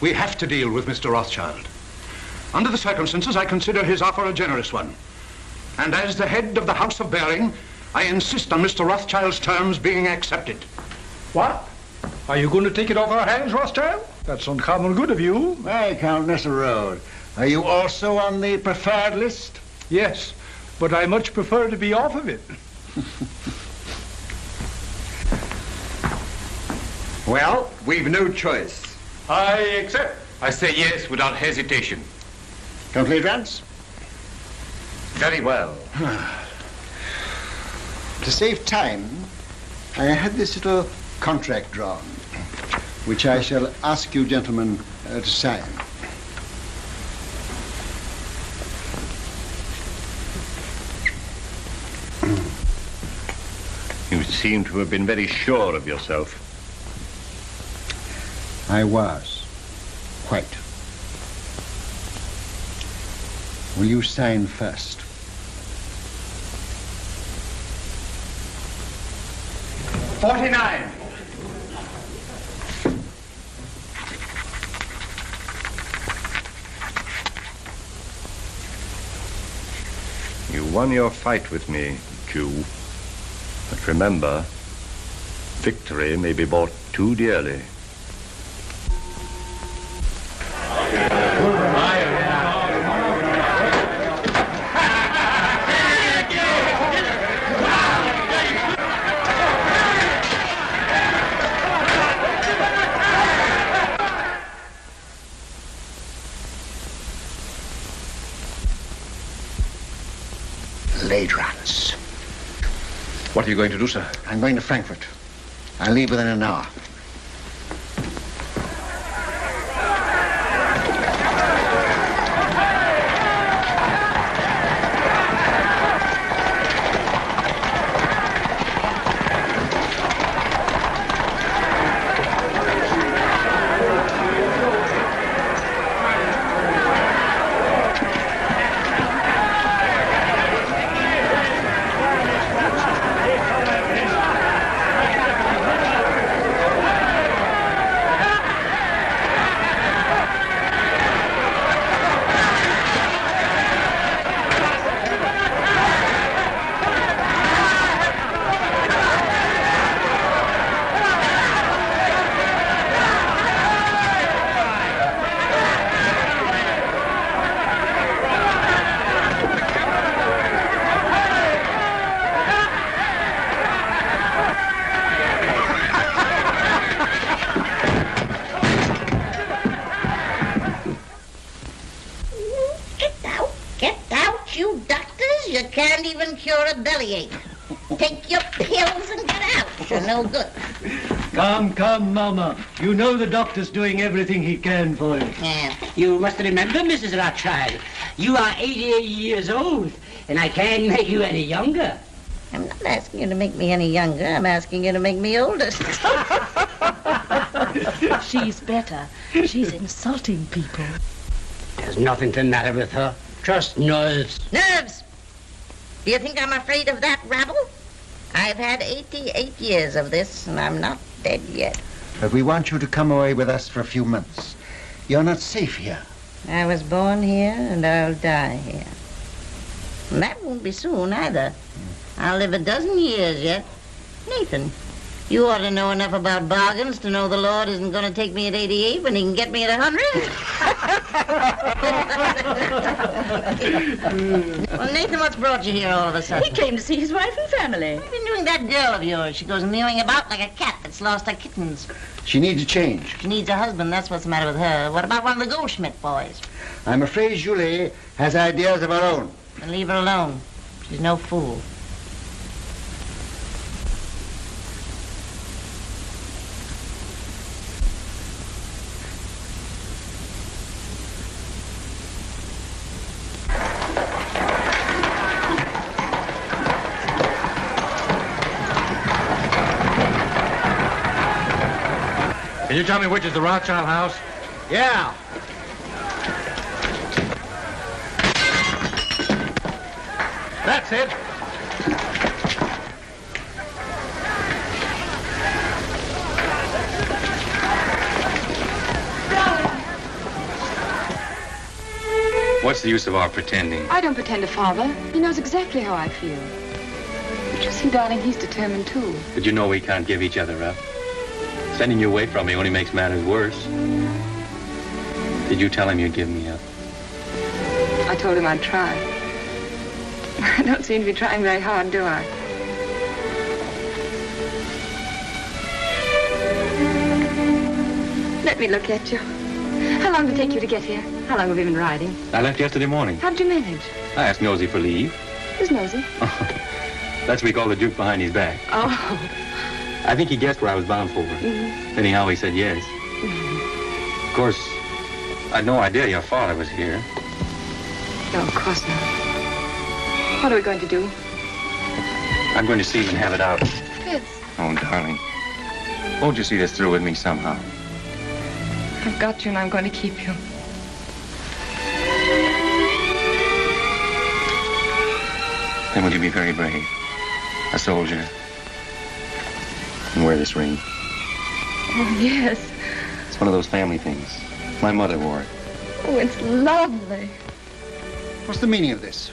We have to deal with Mr. Rothschild. Under the circumstances, I consider his offer a generous one. And as the head of the House of Baring, I insist on Mr. Rothschild's terms being accepted. What? Are you going to take it off our hands, Rothschild? That's uncommon good of you. Hey, Count Road. Are you also on the preferred list? Yes, but I much prefer to be off of it. Well, we've no choice. I accept. I say yes without hesitation. Complete, Rance? Very well. To save time, I had this little contract drawn, which I shall ask you gentlemen to sign. You seem to have been very sure of yourself. I was. Quite. Will you sign first? $49. You won your fight with me, Jew. But remember, victory may be bought too dearly. Late, Rance. What are you going to do, sir? I'm going to Frankfurt. I'll leave within an hour. Take your pills and get out. You're no good. Come, Mama. You know the doctor's doing everything he can for you. Yeah. You must remember, Mrs. Rothschild, you are 88 years old, and I can't make you any younger. I'm not asking you to make me any younger. I'm asking you to make me older. She's better. She's insulting people. There's nothing the matter with her. Just nerves. Nerves? Do you think I'm afraid of that rabble? I've had 88 years of this, and I'm not dead yet. But we want you to come away with us for a few months. You're not safe here. I was born here, and I'll die here. And that won't be soon, either. I'll live a dozen years yet. Nathan, you ought to know enough about bargains to know the Lord isn't going to take me at 88 when he can get me at 100. Well, Nathan, what's brought you here all of a sudden? He came to see his wife and family. What have you been doing that girl of yours? She goes mewing about like a cat that's lost her kittens. She needs a change. She needs a husband, that's what's the matter with her. What about one of the Goldschmidt boys? I'm afraid Julie has ideas of her own. Then leave her alone. She's no fool. Can you tell me which is the Rothschild house? Yeah. That's it. What's the use of our pretending? I don't pretend to Father. He knows exactly how I feel. But you see, darling, he's determined too. But you know we can't give each other up. Sending you away from me only makes matters worse. Did you tell him you'd give me up? I told him I'd try. I don't seem to be trying very hard, do I? Let me look at you. How long did it take you to get here? How long have you been riding? I left yesterday morning. How did you manage? I asked Nosy for leave. Who's Nosy? That's what we call the Duke behind his back. Oh. I think he guessed where I was bound for. Anyhow, he said yes. Of course, I'd no idea your father was here. No, of course not. What are we going to do? I'm going to see him and have it out. Fitz, Oh, darling. Won't you see this through with me somehow? I've got you and I'm going to keep you. Then will you be very brave? A soldier. And wear this ring. Oh, yes. It's one of those family things. My mother wore it. Oh, it's lovely. What's the meaning of this?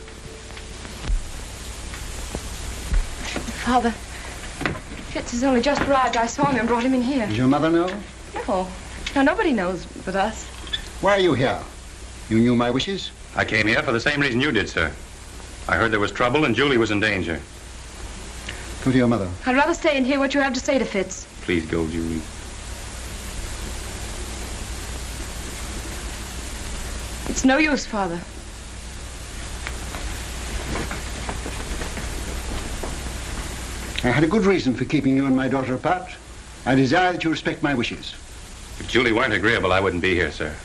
Father, Fitz has only just arrived. I saw him and brought him in here. Does your mother know? No. No, nobody knows but us. Why are you here? You knew my wishes? I came here for the same reason you did, sir. I heard there was trouble and Julie was in danger. Go to your mother. I'd rather stay and hear what you have to say to Fitz. Please go, Julie. It's no use, Father. I had a good reason for keeping you and my daughter apart. I desire that you respect my wishes. If Julie weren't agreeable, I wouldn't be here, sir.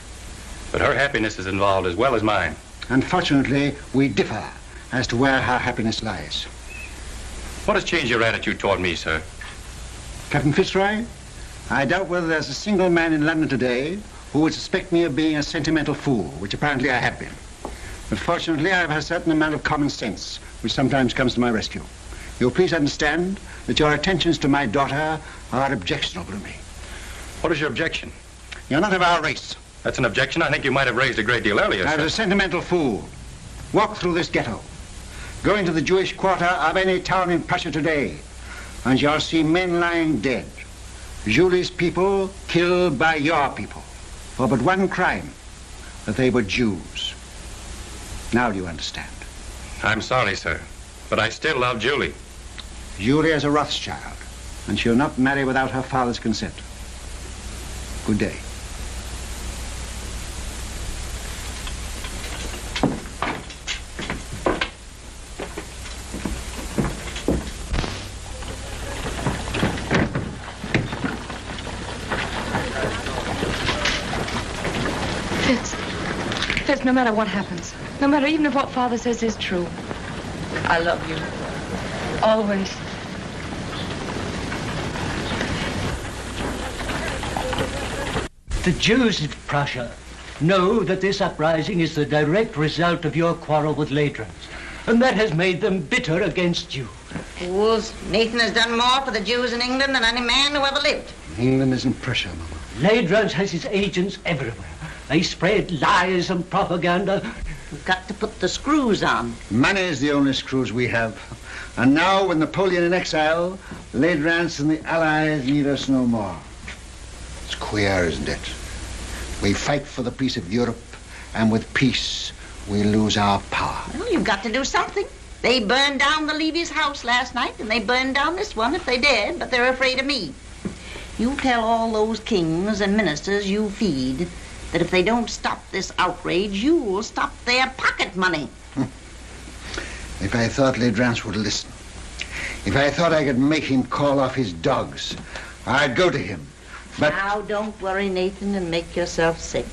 But her happiness is involved as well as mine. Unfortunately, we differ as to where her happiness lies. What has changed your attitude toward me, sir? Captain Fitzroy, I doubt whether there's a single man in London today who would suspect me of being a sentimental fool, which apparently I have been. But fortunately, I have a certain amount of common sense, which sometimes comes to my rescue. You'll please understand that your attentions to my daughter are objectionable to me. What is your objection? You're not of our race. That's an objection I think you might have raised a great deal earlier, I sir. was a sentimental fool. Walk through this ghetto. Go into the Jewish quarter of any town in Prussia today, and you'll see men lying dead. Julie's people killed by your people for but one crime, that they were Jews. Now do you understand? I'm sorry, sir, but I still love Julie. Julie is a Rothschild, and she'll not marry without her father's consent. Good day. Fitz, no matter what happens, no matter even if what Father says is true, I love you. Always. The Jews of Prussia know that this uprising is the direct result of your quarrel with Ladrans, and that has made them bitter against you. Fools, Nathan has done more for the Jews in England than any man who ever lived. England isn't Prussia, Mama. Ladrans has his agents everywhere. They spread lies and propaganda. We've got to put the screws on. Money is the only screws we have. And now, with Napoleon in exile, Ladrans and the Allies need us no more. It's queer, isn't it? We fight for the peace of Europe, and with peace, we lose our power. Well, you've got to do something. They burned down the Levy's house last night, and they burned down this one if they dared, but they're afraid of me. You tell all those kings and ministers you feed that if they don't stop this outrage, you'll stop their pocket money. If I thought Ladrans would listen, if I thought I could make him call off his dogs, I'd go to him. But now, don't worry, Nathan, and make yourself sick.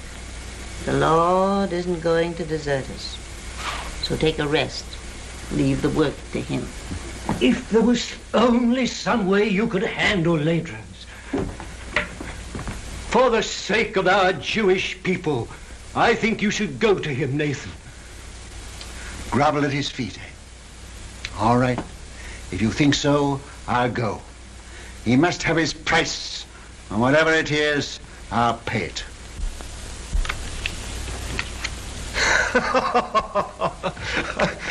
The Lord isn't going to desert us. So take a rest. Leave the work to him. If there was only some way you could handle Ladrans. For the sake of our Jewish people, I think you should go to him, Nathan. Grovel at his feet, eh? All right. If you think so, I'll go. He must have his price, and whatever it is, I'll pay it.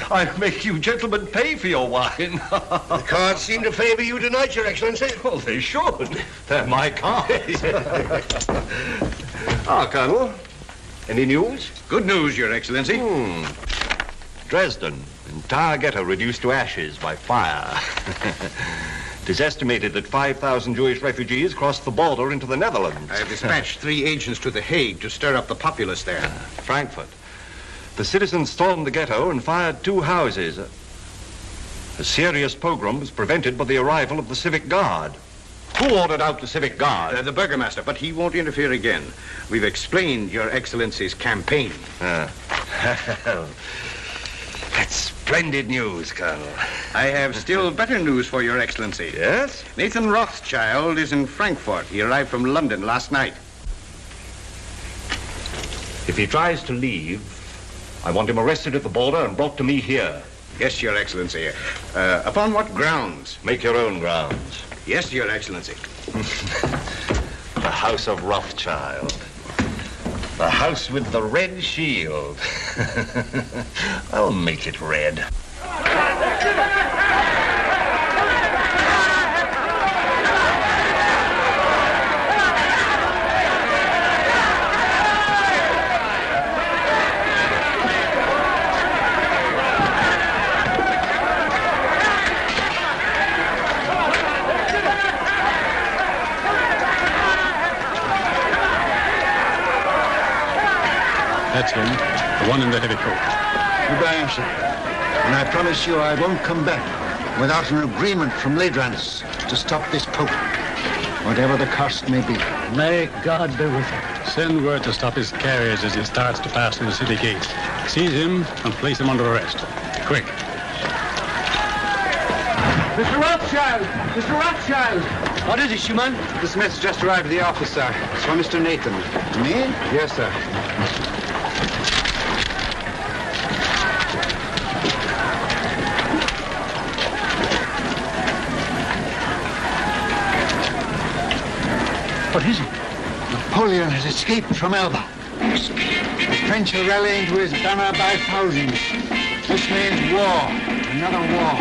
I'll make you gentlemen pay for your wine. The cards seem to favor you tonight, Your Excellency. Well, they should. They're my cards. Colonel, any news? Good news, Your Excellency. Dresden, entire ghetto reduced to ashes by fire. It is estimated that 5,000 Jewish refugees crossed the border into the Netherlands. I have dispatched 3 agents to The Hague to stir up the populace there. Frankfurt. The citizens stormed the ghetto and fired 2 houses. A serious pogrom was prevented by the arrival of the civic guard. Who ordered out the civic guard? The burgomaster, but he won't interfere again. We've explained Your Excellency's campaign. That's splendid news, Colonel. I have still better news for Your Excellency. Yes? Nathan Rothschild is in Frankfurt. He arrived from London last night. If he tries to leave, I want him arrested at the border and brought to me here. Yes, Your Excellency. Upon what grounds? Make your own grounds. Yes, Your Excellency. The House of Rothschild. The house with the red shield. I'll make it red. That's him, the one in the heavy coat. Goodbye, sir. And I promise you I won't come back without an agreement from Ladrans to stop this Pope, whatever the cost may be. May God be with him. Send word to stop his carriage as he starts to pass through the city gate. Seize him and place him under arrest. Quick. Mr. Rothschild! Mr. Rothschild! What is it, Schumann? This message just arrived at the office, sir. It's from Mr. Nathan. Me? Yes, sir. What is it? Napoleon has escaped from Elba. The French are rallying to his banner by thousands. This means war. Another war.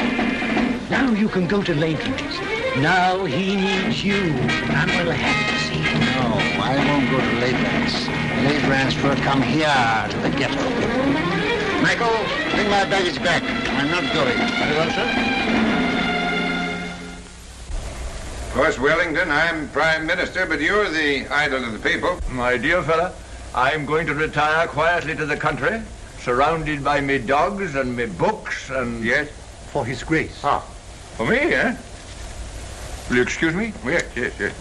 Now you can go to Ladrans. Now he needs you, and we'll have to see him. No, I won't go to Ladrans. Ladrans will come here to the ghetto. Michael, bring my baggage back. I'm not going. Very well, sir. Of course, Wellington, I'm Prime Minister, but you're the idol of the people. My dear fella, I'm going to retire quietly to the country, surrounded by me dogs and me books and... Yes? For his grace. Ah, for me, eh? Will you excuse me? Yes, yes, yes.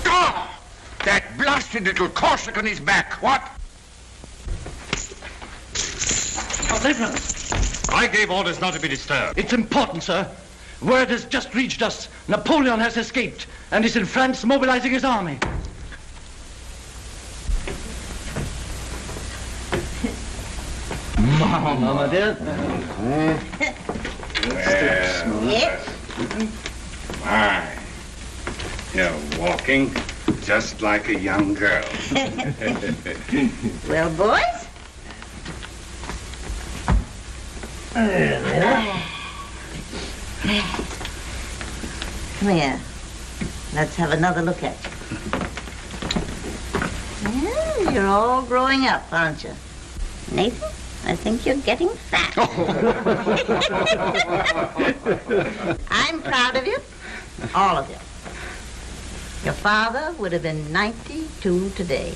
Oh! That blasted little Corsican is back. What? Oh, Ladrans! I gave orders not to be disturbed. It's important, sir. Word has just reached us. Napoleon has escaped and is in France mobilizing his army. Mama, dear. Yes? My, you're walking just like a young girl. Well, boys? Come here. Let's have another look at you. Yeah, you're all growing up, aren't you? Nathan, I think you're getting fat. I'm proud of you. All of you. Your father would have been 92 today.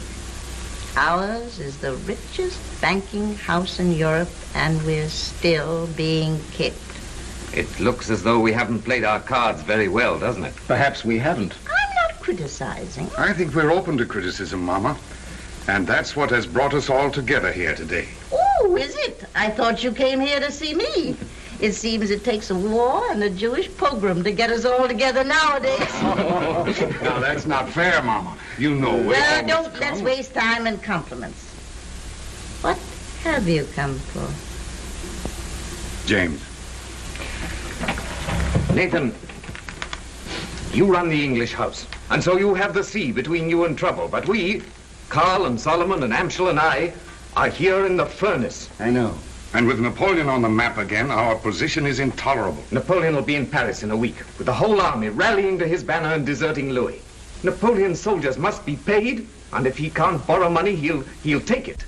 Ours is the richest banking house in Europe, and we're still being kicked. It looks as though we haven't played our cards very well, doesn't it? Perhaps we haven't. I'm not criticizing. I think we're open to criticism, Mama. And that's what has brought us all together here today. Oh, is it? I thought you came here to see me. It seems it takes a war and a Jewish pogrom to get us all together nowadays. Now, that's not fair, Mama. You know it. Well, don't let's waste time in compliments. What have you come for? James. Nathan, you run the English house, and so you have the sea between you and trouble. But we, Carl and Solomon and Amschel and I, are here in the furnace. I know. And with Napoleon on the map again, our position is intolerable. Napoleon will be in Paris in a week, with the whole army rallying to his banner and deserting Louis. Napoleon's soldiers must be paid, and if he can't borrow money, he'll take it.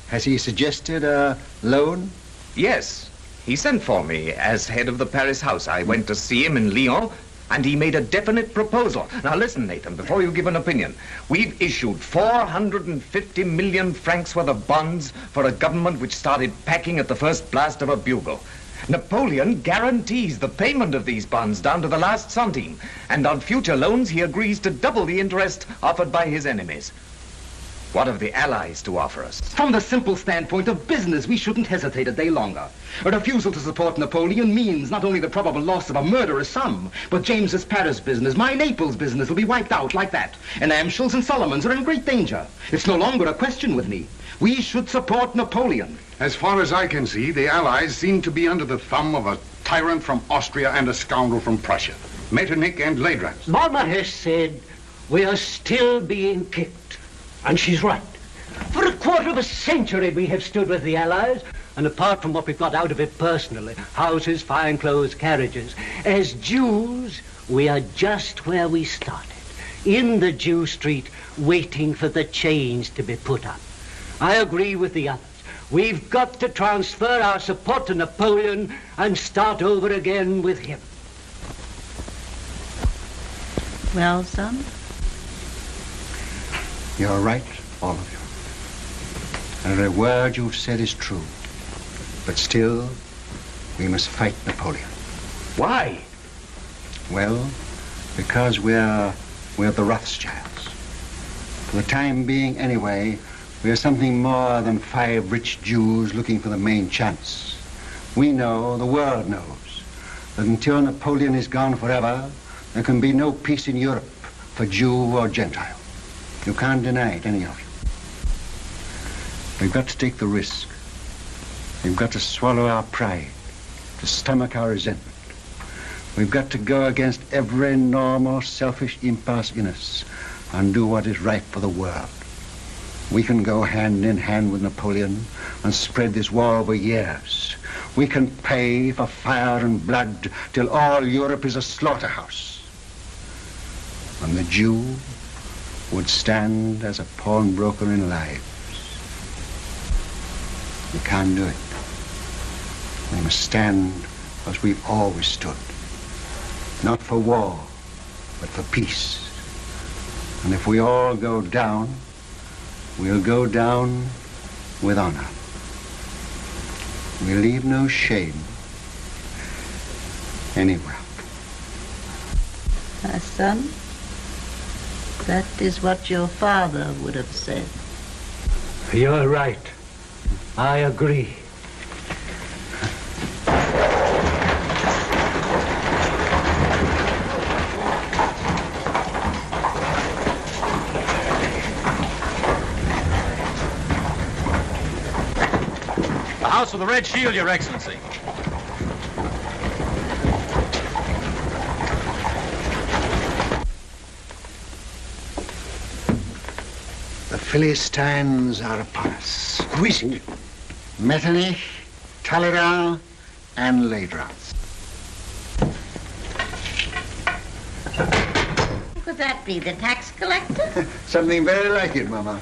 Has he suggested a loan? Yes. He sent for me as head of the Paris house. I went to see him in Lyon, and he made a definite proposal. Now listen, Nathan, before you give an opinion. We've issued 450 million francs worth of bonds for a government which started packing at the first blast of a bugle. Napoleon guarantees the payment of these bonds down to the last centime, and on future loans he agrees to double the interest offered by his enemies. What have the Allies to offer us? From the simple standpoint of business, we shouldn't hesitate a day longer. A refusal to support Napoleon means not only the probable loss of a murderous sum, but James's Paris business, my Naples business, will be wiped out like that. And Amschel's and Solomon's are in great danger. It's no longer a question with me. We should support Napoleon. As far as I can see, the Allies seem to be under the thumb of a tyrant from Austria and a scoundrel from Prussia. Metternich and Leidrans. Mama has said we are still being kicked. And she's right. For a quarter of a century we have stood with the Allies, and apart from what we've got out of it personally, houses, fine clothes, carriages, as Jews, we are just where we started, in the Jew street, waiting for the change to be put up. I agree with the others. We've got to transfer our support to Napoleon and start over again with him. Well, son? You're right, all of you. And every word you've said is true. But still, we must fight Napoleon. Why? Well, because we're the Rothschilds. For the time being, anyway, we're something more than 5 rich Jews looking for the main chance. We know, the world knows, that until Napoleon is gone forever, there can be no peace in Europe for Jew or Gentile. You can't deny it, any of you. We've got to take the risk. We've got to swallow our pride, to stomach our resentment. We've got to go against every normal, selfish impulse in us and do what is right for the world. We can go hand in hand with Napoleon and spread this war over years. We can pay for fire and blood till all Europe is a slaughterhouse. And the Jew would stand as a pawnbroker in lives. We can't do it. We must stand as we've always stood. Not for war, but for peace. And if we all go down, we'll go down with honor. We'll leave no shame anywhere. My son, that is what your father would have said. You're right. I agree. The House of the Red Shield, Your Excellency. The Philistines are upon us. Who is it? Metternich, Talleyrand, and Leidrans. Could that be the tax collector? Something very like it, Mama.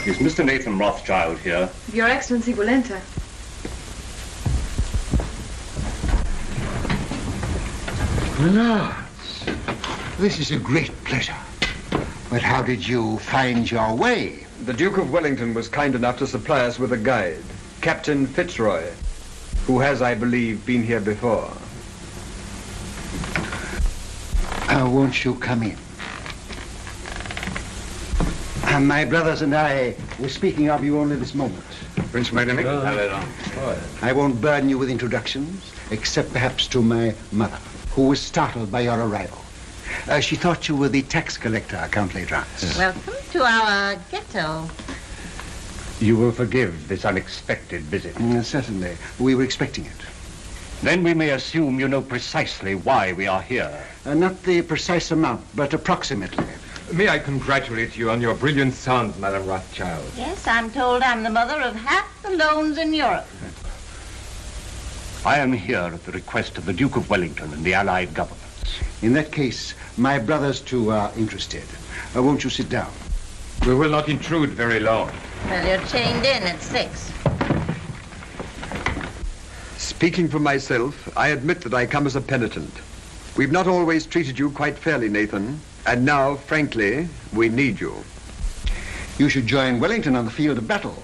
Is Mr. Nathan Rothschild here? Your Excellency will enter. Lords, this is a great pleasure. But how did you find your way? The Duke of Wellington was kind enough to supply us with a guide, Captain Fitzroy, who has, I believe, been here before. Won't you come in? My brothers and I were speaking of you only this moment. Prince Metternich. I won't burden you with introductions, except perhaps to my mother, who was startled by your arrival. She thought you were the tax collector, Count L'Aidrance. Welcome to our ghetto. You will forgive this unexpected visit. Certainly. We were expecting it. Then we may assume you know precisely why we are here. Not the precise amount, but approximately. May I congratulate you on your brilliant son, Madame Rothschild? Yes, I'm told I'm the mother of half the loans in Europe. I am here at the request of the Duke of Wellington and the Allied governments. In that case, my brothers too are interested. Won't you sit down? We will not intrude very long. Well, you're chained in at 6. Speaking for myself, I admit that I come as a penitent. We've not always treated you quite fairly, Nathan. And now, frankly, we need you. You should join Wellington on the field of battle.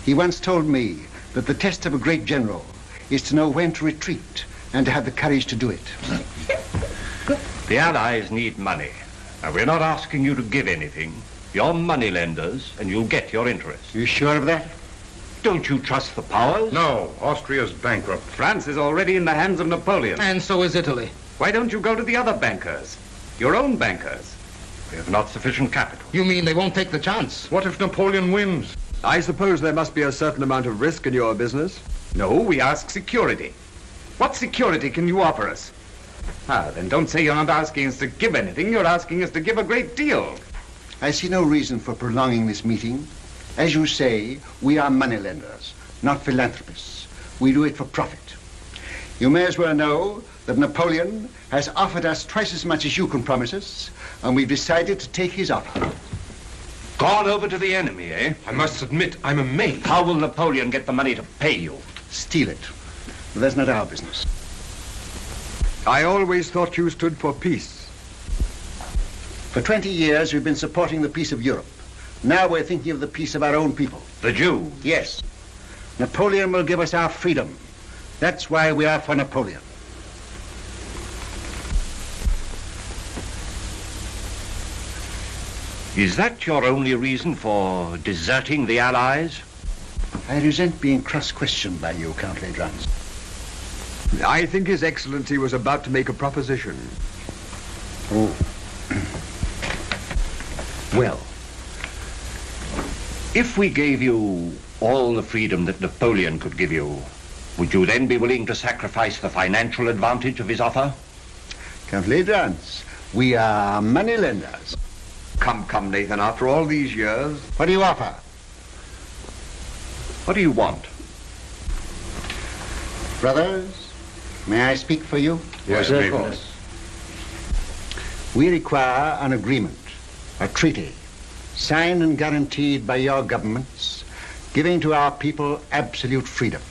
He once told me that the test of a great general is to know when to retreat and to have the courage to do it. The Allies need money. Now, we're not asking you to give anything. You're money lenders, and you'll get your interest. You sure of that? Don't you trust the powers? No, Austria's bankrupt. France is already in the hands of Napoleon. And so is Italy. Why don't you go to the other bankers? Your own bankers. We have not sufficient capital. You mean they won't take the chance? What if Napoleon wins? I suppose there must be a certain amount of risk in your business. No, we ask security. What security can you offer us? Then don't say you're not asking us to give anything. You're asking us to give a great deal. I see no reason for prolonging this meeting. As you say, we are moneylenders, not philanthropists. We do it for profit. You may as well know that Napoleon has offered us twice as much as you can promise us, and we've decided to take his offer. Gone over to the enemy, eh? I must admit, I'm amazed. How will Napoleon get the money to pay you? Steal it. But that's not our business. I always thought you stood for peace. For 20 years, we've been supporting the peace of Europe. Now we're thinking of the peace of our own people. The Jews? Yes. Napoleon will give us our freedom. That's why we are for Napoleon. Is that your only reason for deserting the Allies? I resent being cross-questioned by you, Count L'Aidrance. I think His Excellency was about to make a proposition. Oh. Well, if we gave you all the freedom that Napoleon could give you, would you then be willing to sacrifice the financial advantage of his offer? Count L'Aidrance, we are moneylenders. Come, Nathan, after all these years. What do you offer? What do you want? Brothers, may I speak for you? Yes, of course. We require an agreement, a treaty, signed and guaranteed by your governments, giving to our people absolute freedom.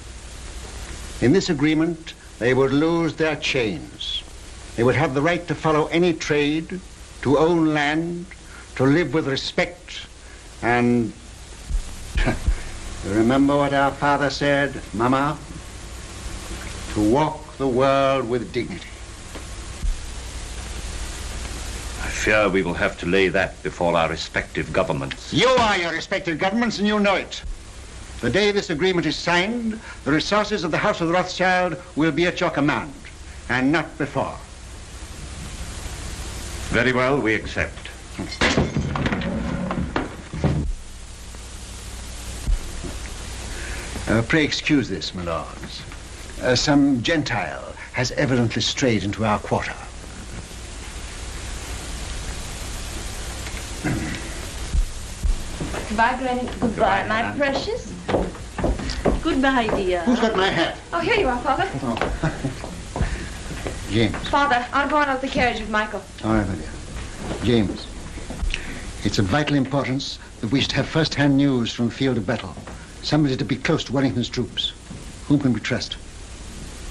In this agreement, they would lose their chains. They would have the right to follow any trade, to own land, to live with respect, and you remember what our father said, Mama? To walk the world with dignity. I fear we will have to lay that before our respective governments. You are your respective governments, and you know it. The day this agreement is signed, the resources of the House of Rothschild will be at your command, and not before. Very well, we accept. Pray excuse this, my lords. Some Gentile has evidently strayed into our quarter. Goodbye, Granny. Goodbye, my precious. Goodbye, dear. Who's got my hat? Oh, here you are, Father. James. Father, I'll go on out the carriage with Michael. All right, my dear. James, it's of vital importance that we should have first-hand news from the field of battle. Somebody to be close to Wellington's troops. Whom can we trust?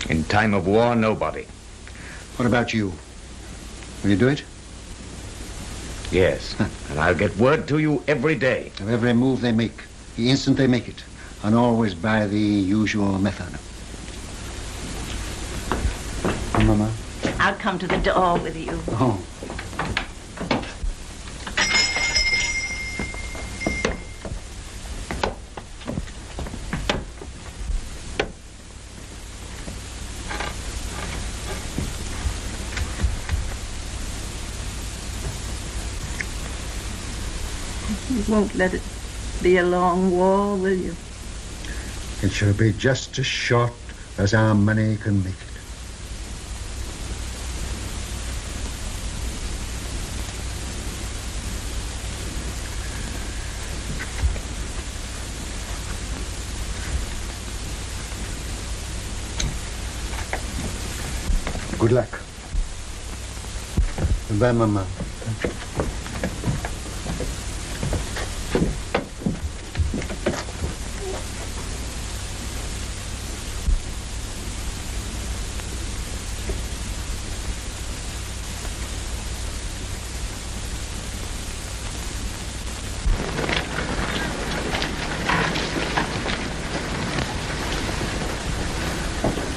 In time of war, nobody. What about you? Will you do it? Yes, and I'll get word to you every day. Of every move they make, the instant they make it, and always by the usual method. Oh, Mama? I'll come to the door with you. Oh. You won't let it be a long war, will you? It shall be just as short as our money can make it. Good luck. Goodbye, Mama.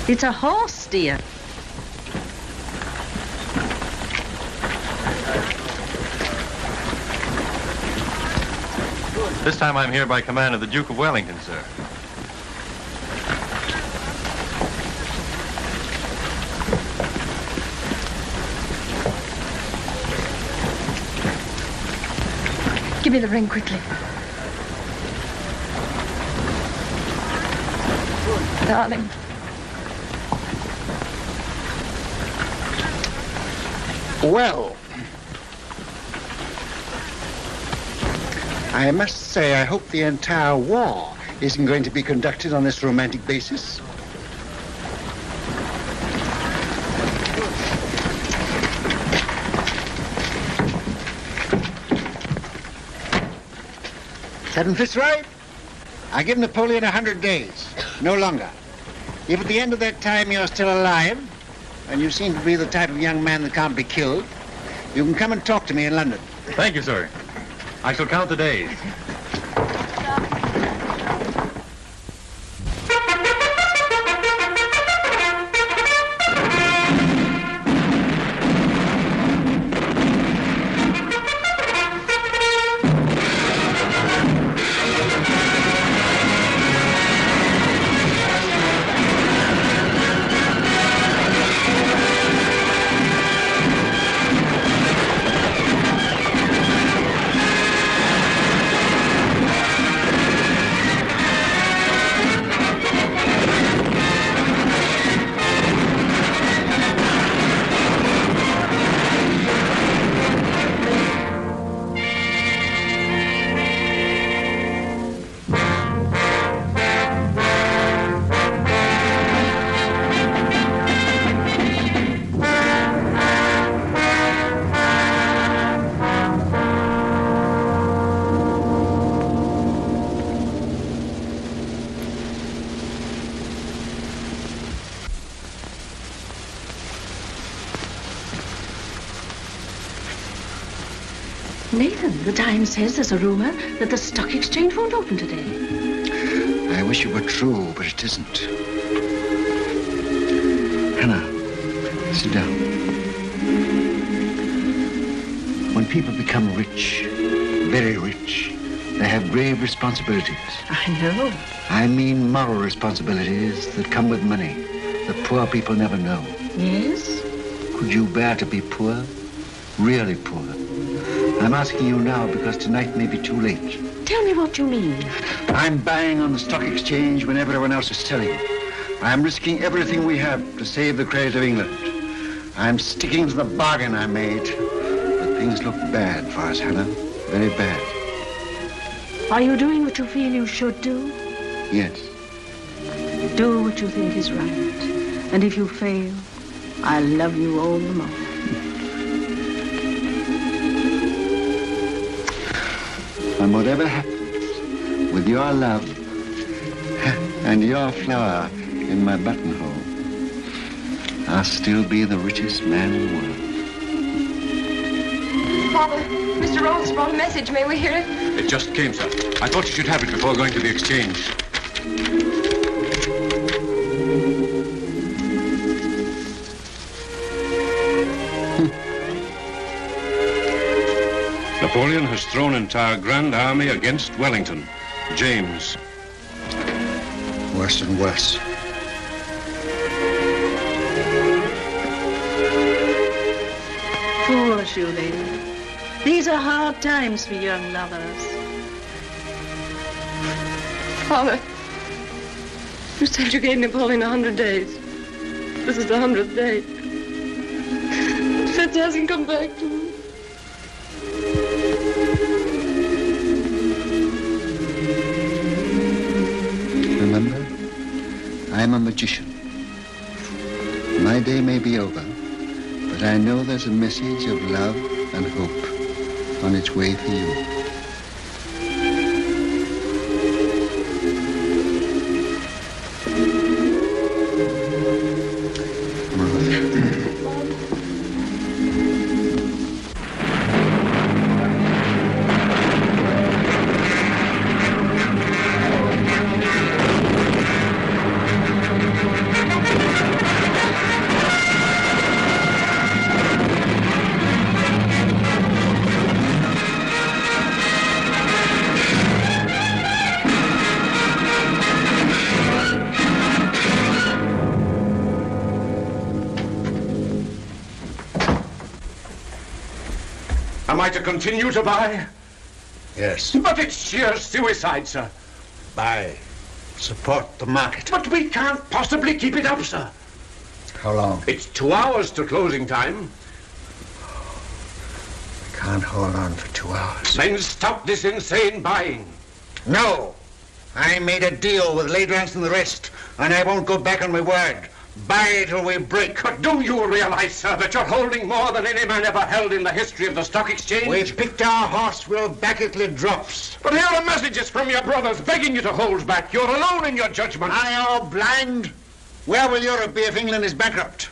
It's a horse, dear. This time I'm here by command of the Duke of Wellington, sir. Give me the ring quickly. Darling. Well, I must say I hope the entire war isn't going to be conducted on this romantic basis. Captain Fitzroy, I give Napoleon 100 days, no longer. If at the end of that time you're still alive, and you seem to be the type of young man that can't be killed, you can come and talk to me in London. Thank you, sir. I shall count the days. Nathan, the Times says there's a rumor that the stock exchange won't open today. I wish it were true, but it isn't. Hannah, sit down. When people become rich, very rich, they have grave responsibilities. I know. I mean moral responsibilities that come with money that poor people never know. Yes? Could you bear to be poor? Really poor? I'm asking you now because tonight may be too late. Tell me what you mean. I'm buying on the stock exchange when everyone else is selling. I'm risking everything we have to save the credit of England. I'm sticking to the bargain I made. But things look bad for us, Hannah. Very bad. Are you doing what you feel you should do? Yes. Do what you think is right. And if you fail, I'll love you all the more. And whatever happens, with your love and your flower in my buttonhole, I'll still be the richest man in the world. Father, Mr. Rhodes brought a message. May we hear it? It just came, sir. I thought you should have it before going to the exchange. Napoleon has thrown entire Grand Army against Wellington. James. Worse and worse. Foolish you, lady. These are hard times for young lovers. Father, you said you gave Napoleon 100 days. This is the 100th day. Fitz hasn't come back to me. Remember, I'm a magician. My day may be over, but I know there's a message of love and hope on its way for you. Am I to continue to buy? Yes. But it's sheer suicide, sir. Buy. Support the market. But we can't possibly keep it up, sir. How long? It's 2 hours to closing time. I can't hold on for 2 hours. Then stop this insane buying. No! I made a deal with Ladrans and the rest, and I won't go back on my word. Buy till we break. But do you realize, sir, that you're holding more than any man ever held in the history of the stock exchange? We've picked our horse, we'll back it till it drops. But here are messages from your brothers begging you to hold back. You're alone in your judgment. Are you blind? Where will Europe be if England is bankrupt?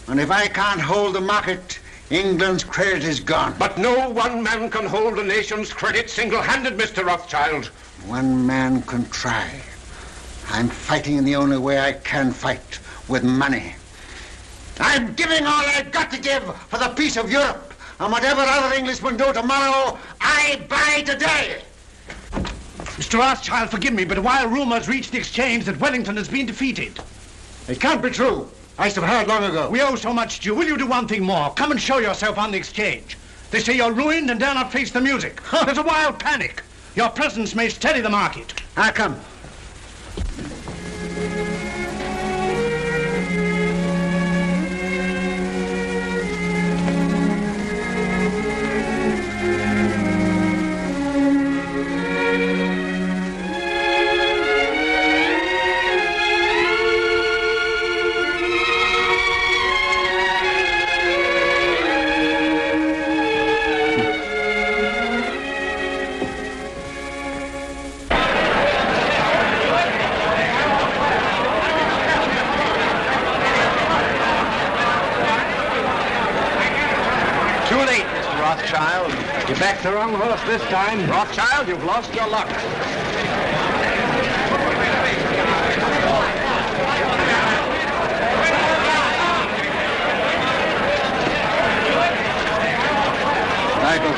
And if I can't hold the market, England's credit is gone. But no one man can hold a nation's credit single-handed, Mr. Rothschild. One man can try. I'm fighting in the only way I can fight, with money. I'm giving all I've got to give for the peace of Europe. And whatever other Englishmen do tomorrow, I buy today. Mr. Rothschild, forgive me, but while rumors reach the exchange that Wellington has been defeated. It can't be true. I should have heard long ago. We owe so much to you. Will you do one thing more? Come and show yourself on the exchange. They say you're ruined and dare not face the music. There's a wild panic. Your presence may steady the market. I'll come. You backed the wrong horse this time. Rothschild, you've lost your luck. Michael.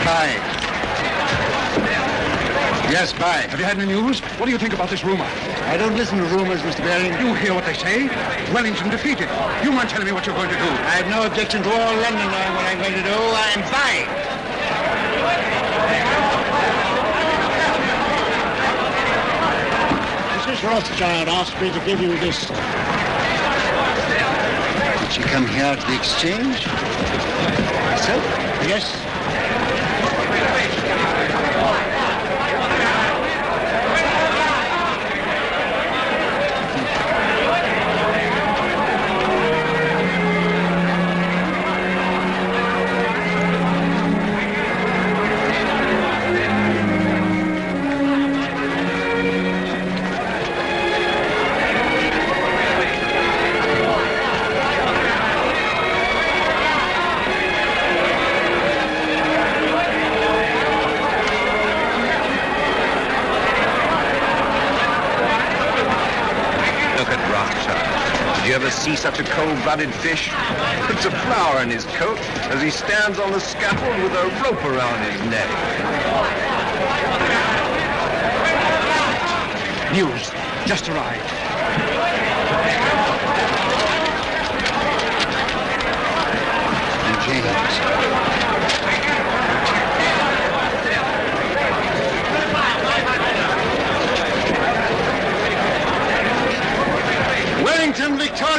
Buy. Yes, buy. Have you had any news? What do you think about this rumor? I don't listen to rumors, Mr. Baring. You hear what they say? Wellington defeated. You mind telling me what you're going to do? I have no objection to all London knowing what I'm going to do. I'm buying. Mrs. Rothschild asked me to give you this. Did she come here to the exchange? Myself? Yes. You ever see such a cold-blooded fish? Puts a flower in his coat as he stands on the scaffold with a rope around his neck. News. Just arrived.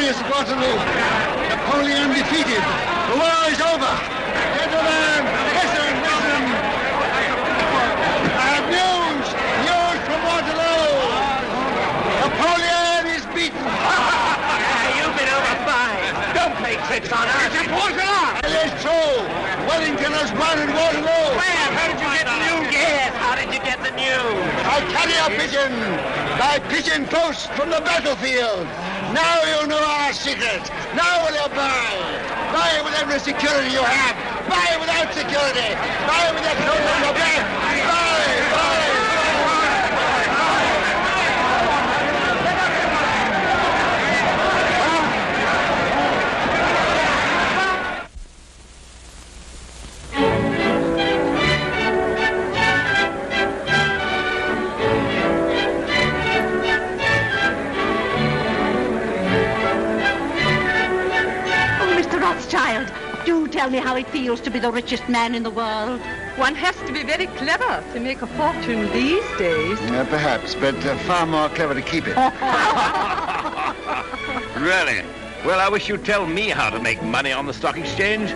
victorious at Waterloo. Napoleon defeated. The war is over. Gentlemen, listen, listen. I have news from Waterloo. Napoleon is beaten. You've been overfired. Don't play tricks on us. It's Waterloo. It is true. Wellington has won at Waterloo. Where? How did you get the news? Yes, how did you get the news? I carry a pigeon. My pigeon post from the battlefield. Now you know our secret. Now will you buy? Buy with every security you have. Buy without security. Buy with your clothes on your back. Buy. Rothschild, do tell me how it feels to be the richest man in the world. One has to be very clever to make a fortune these days. Perhaps, but far more clever to keep it. Really? Well, I wish you'd tell me how to make money on the stock exchange.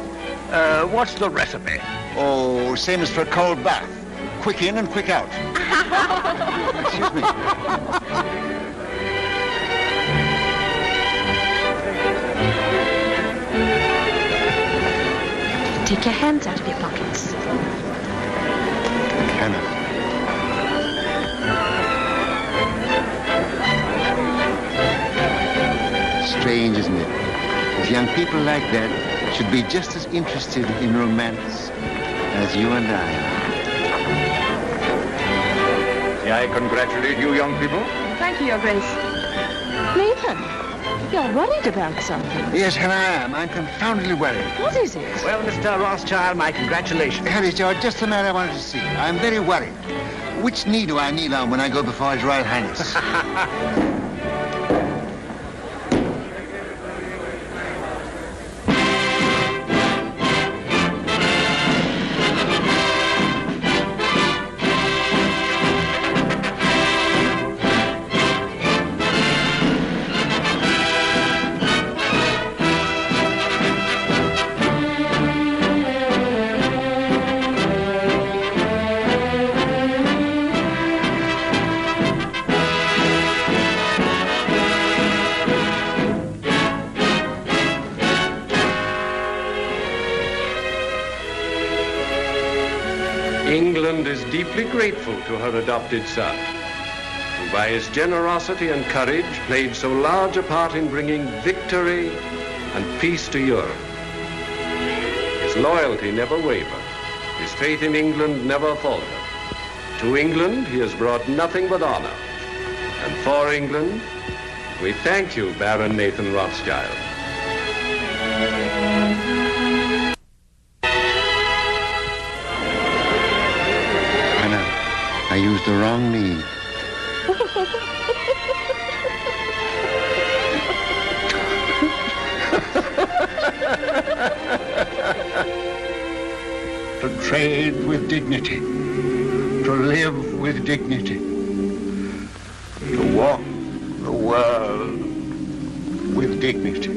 What's the recipe? Oh, same as for a cold bath. Quick in and quick out. Excuse me. Take your hands out of your pockets. Cannot. Strange, isn't it? That young people like that should be just as interested in romance as you and I are. May I congratulate you, young people? Thank you, Your Grace. Nathan, you're worried about something. Yes, and I am. I'm confoundedly worried. What is it? Well, Mr. Rothschild, my congratulations. Harry, George, just the man I wanted to see. I'm very worried. Which knee do I kneel on when I go before His Royal Highness? England is deeply grateful to her adopted son, who by his generosity and courage played so large a part in bringing victory and peace to Europe. His loyalty never wavered. His faith in England never faltered. To England, he has brought nothing but honor. And for England, we thank you, Baron Nathan Rothschild. I used the wrong knee. To trade with dignity, to live with dignity, to walk the world with dignity.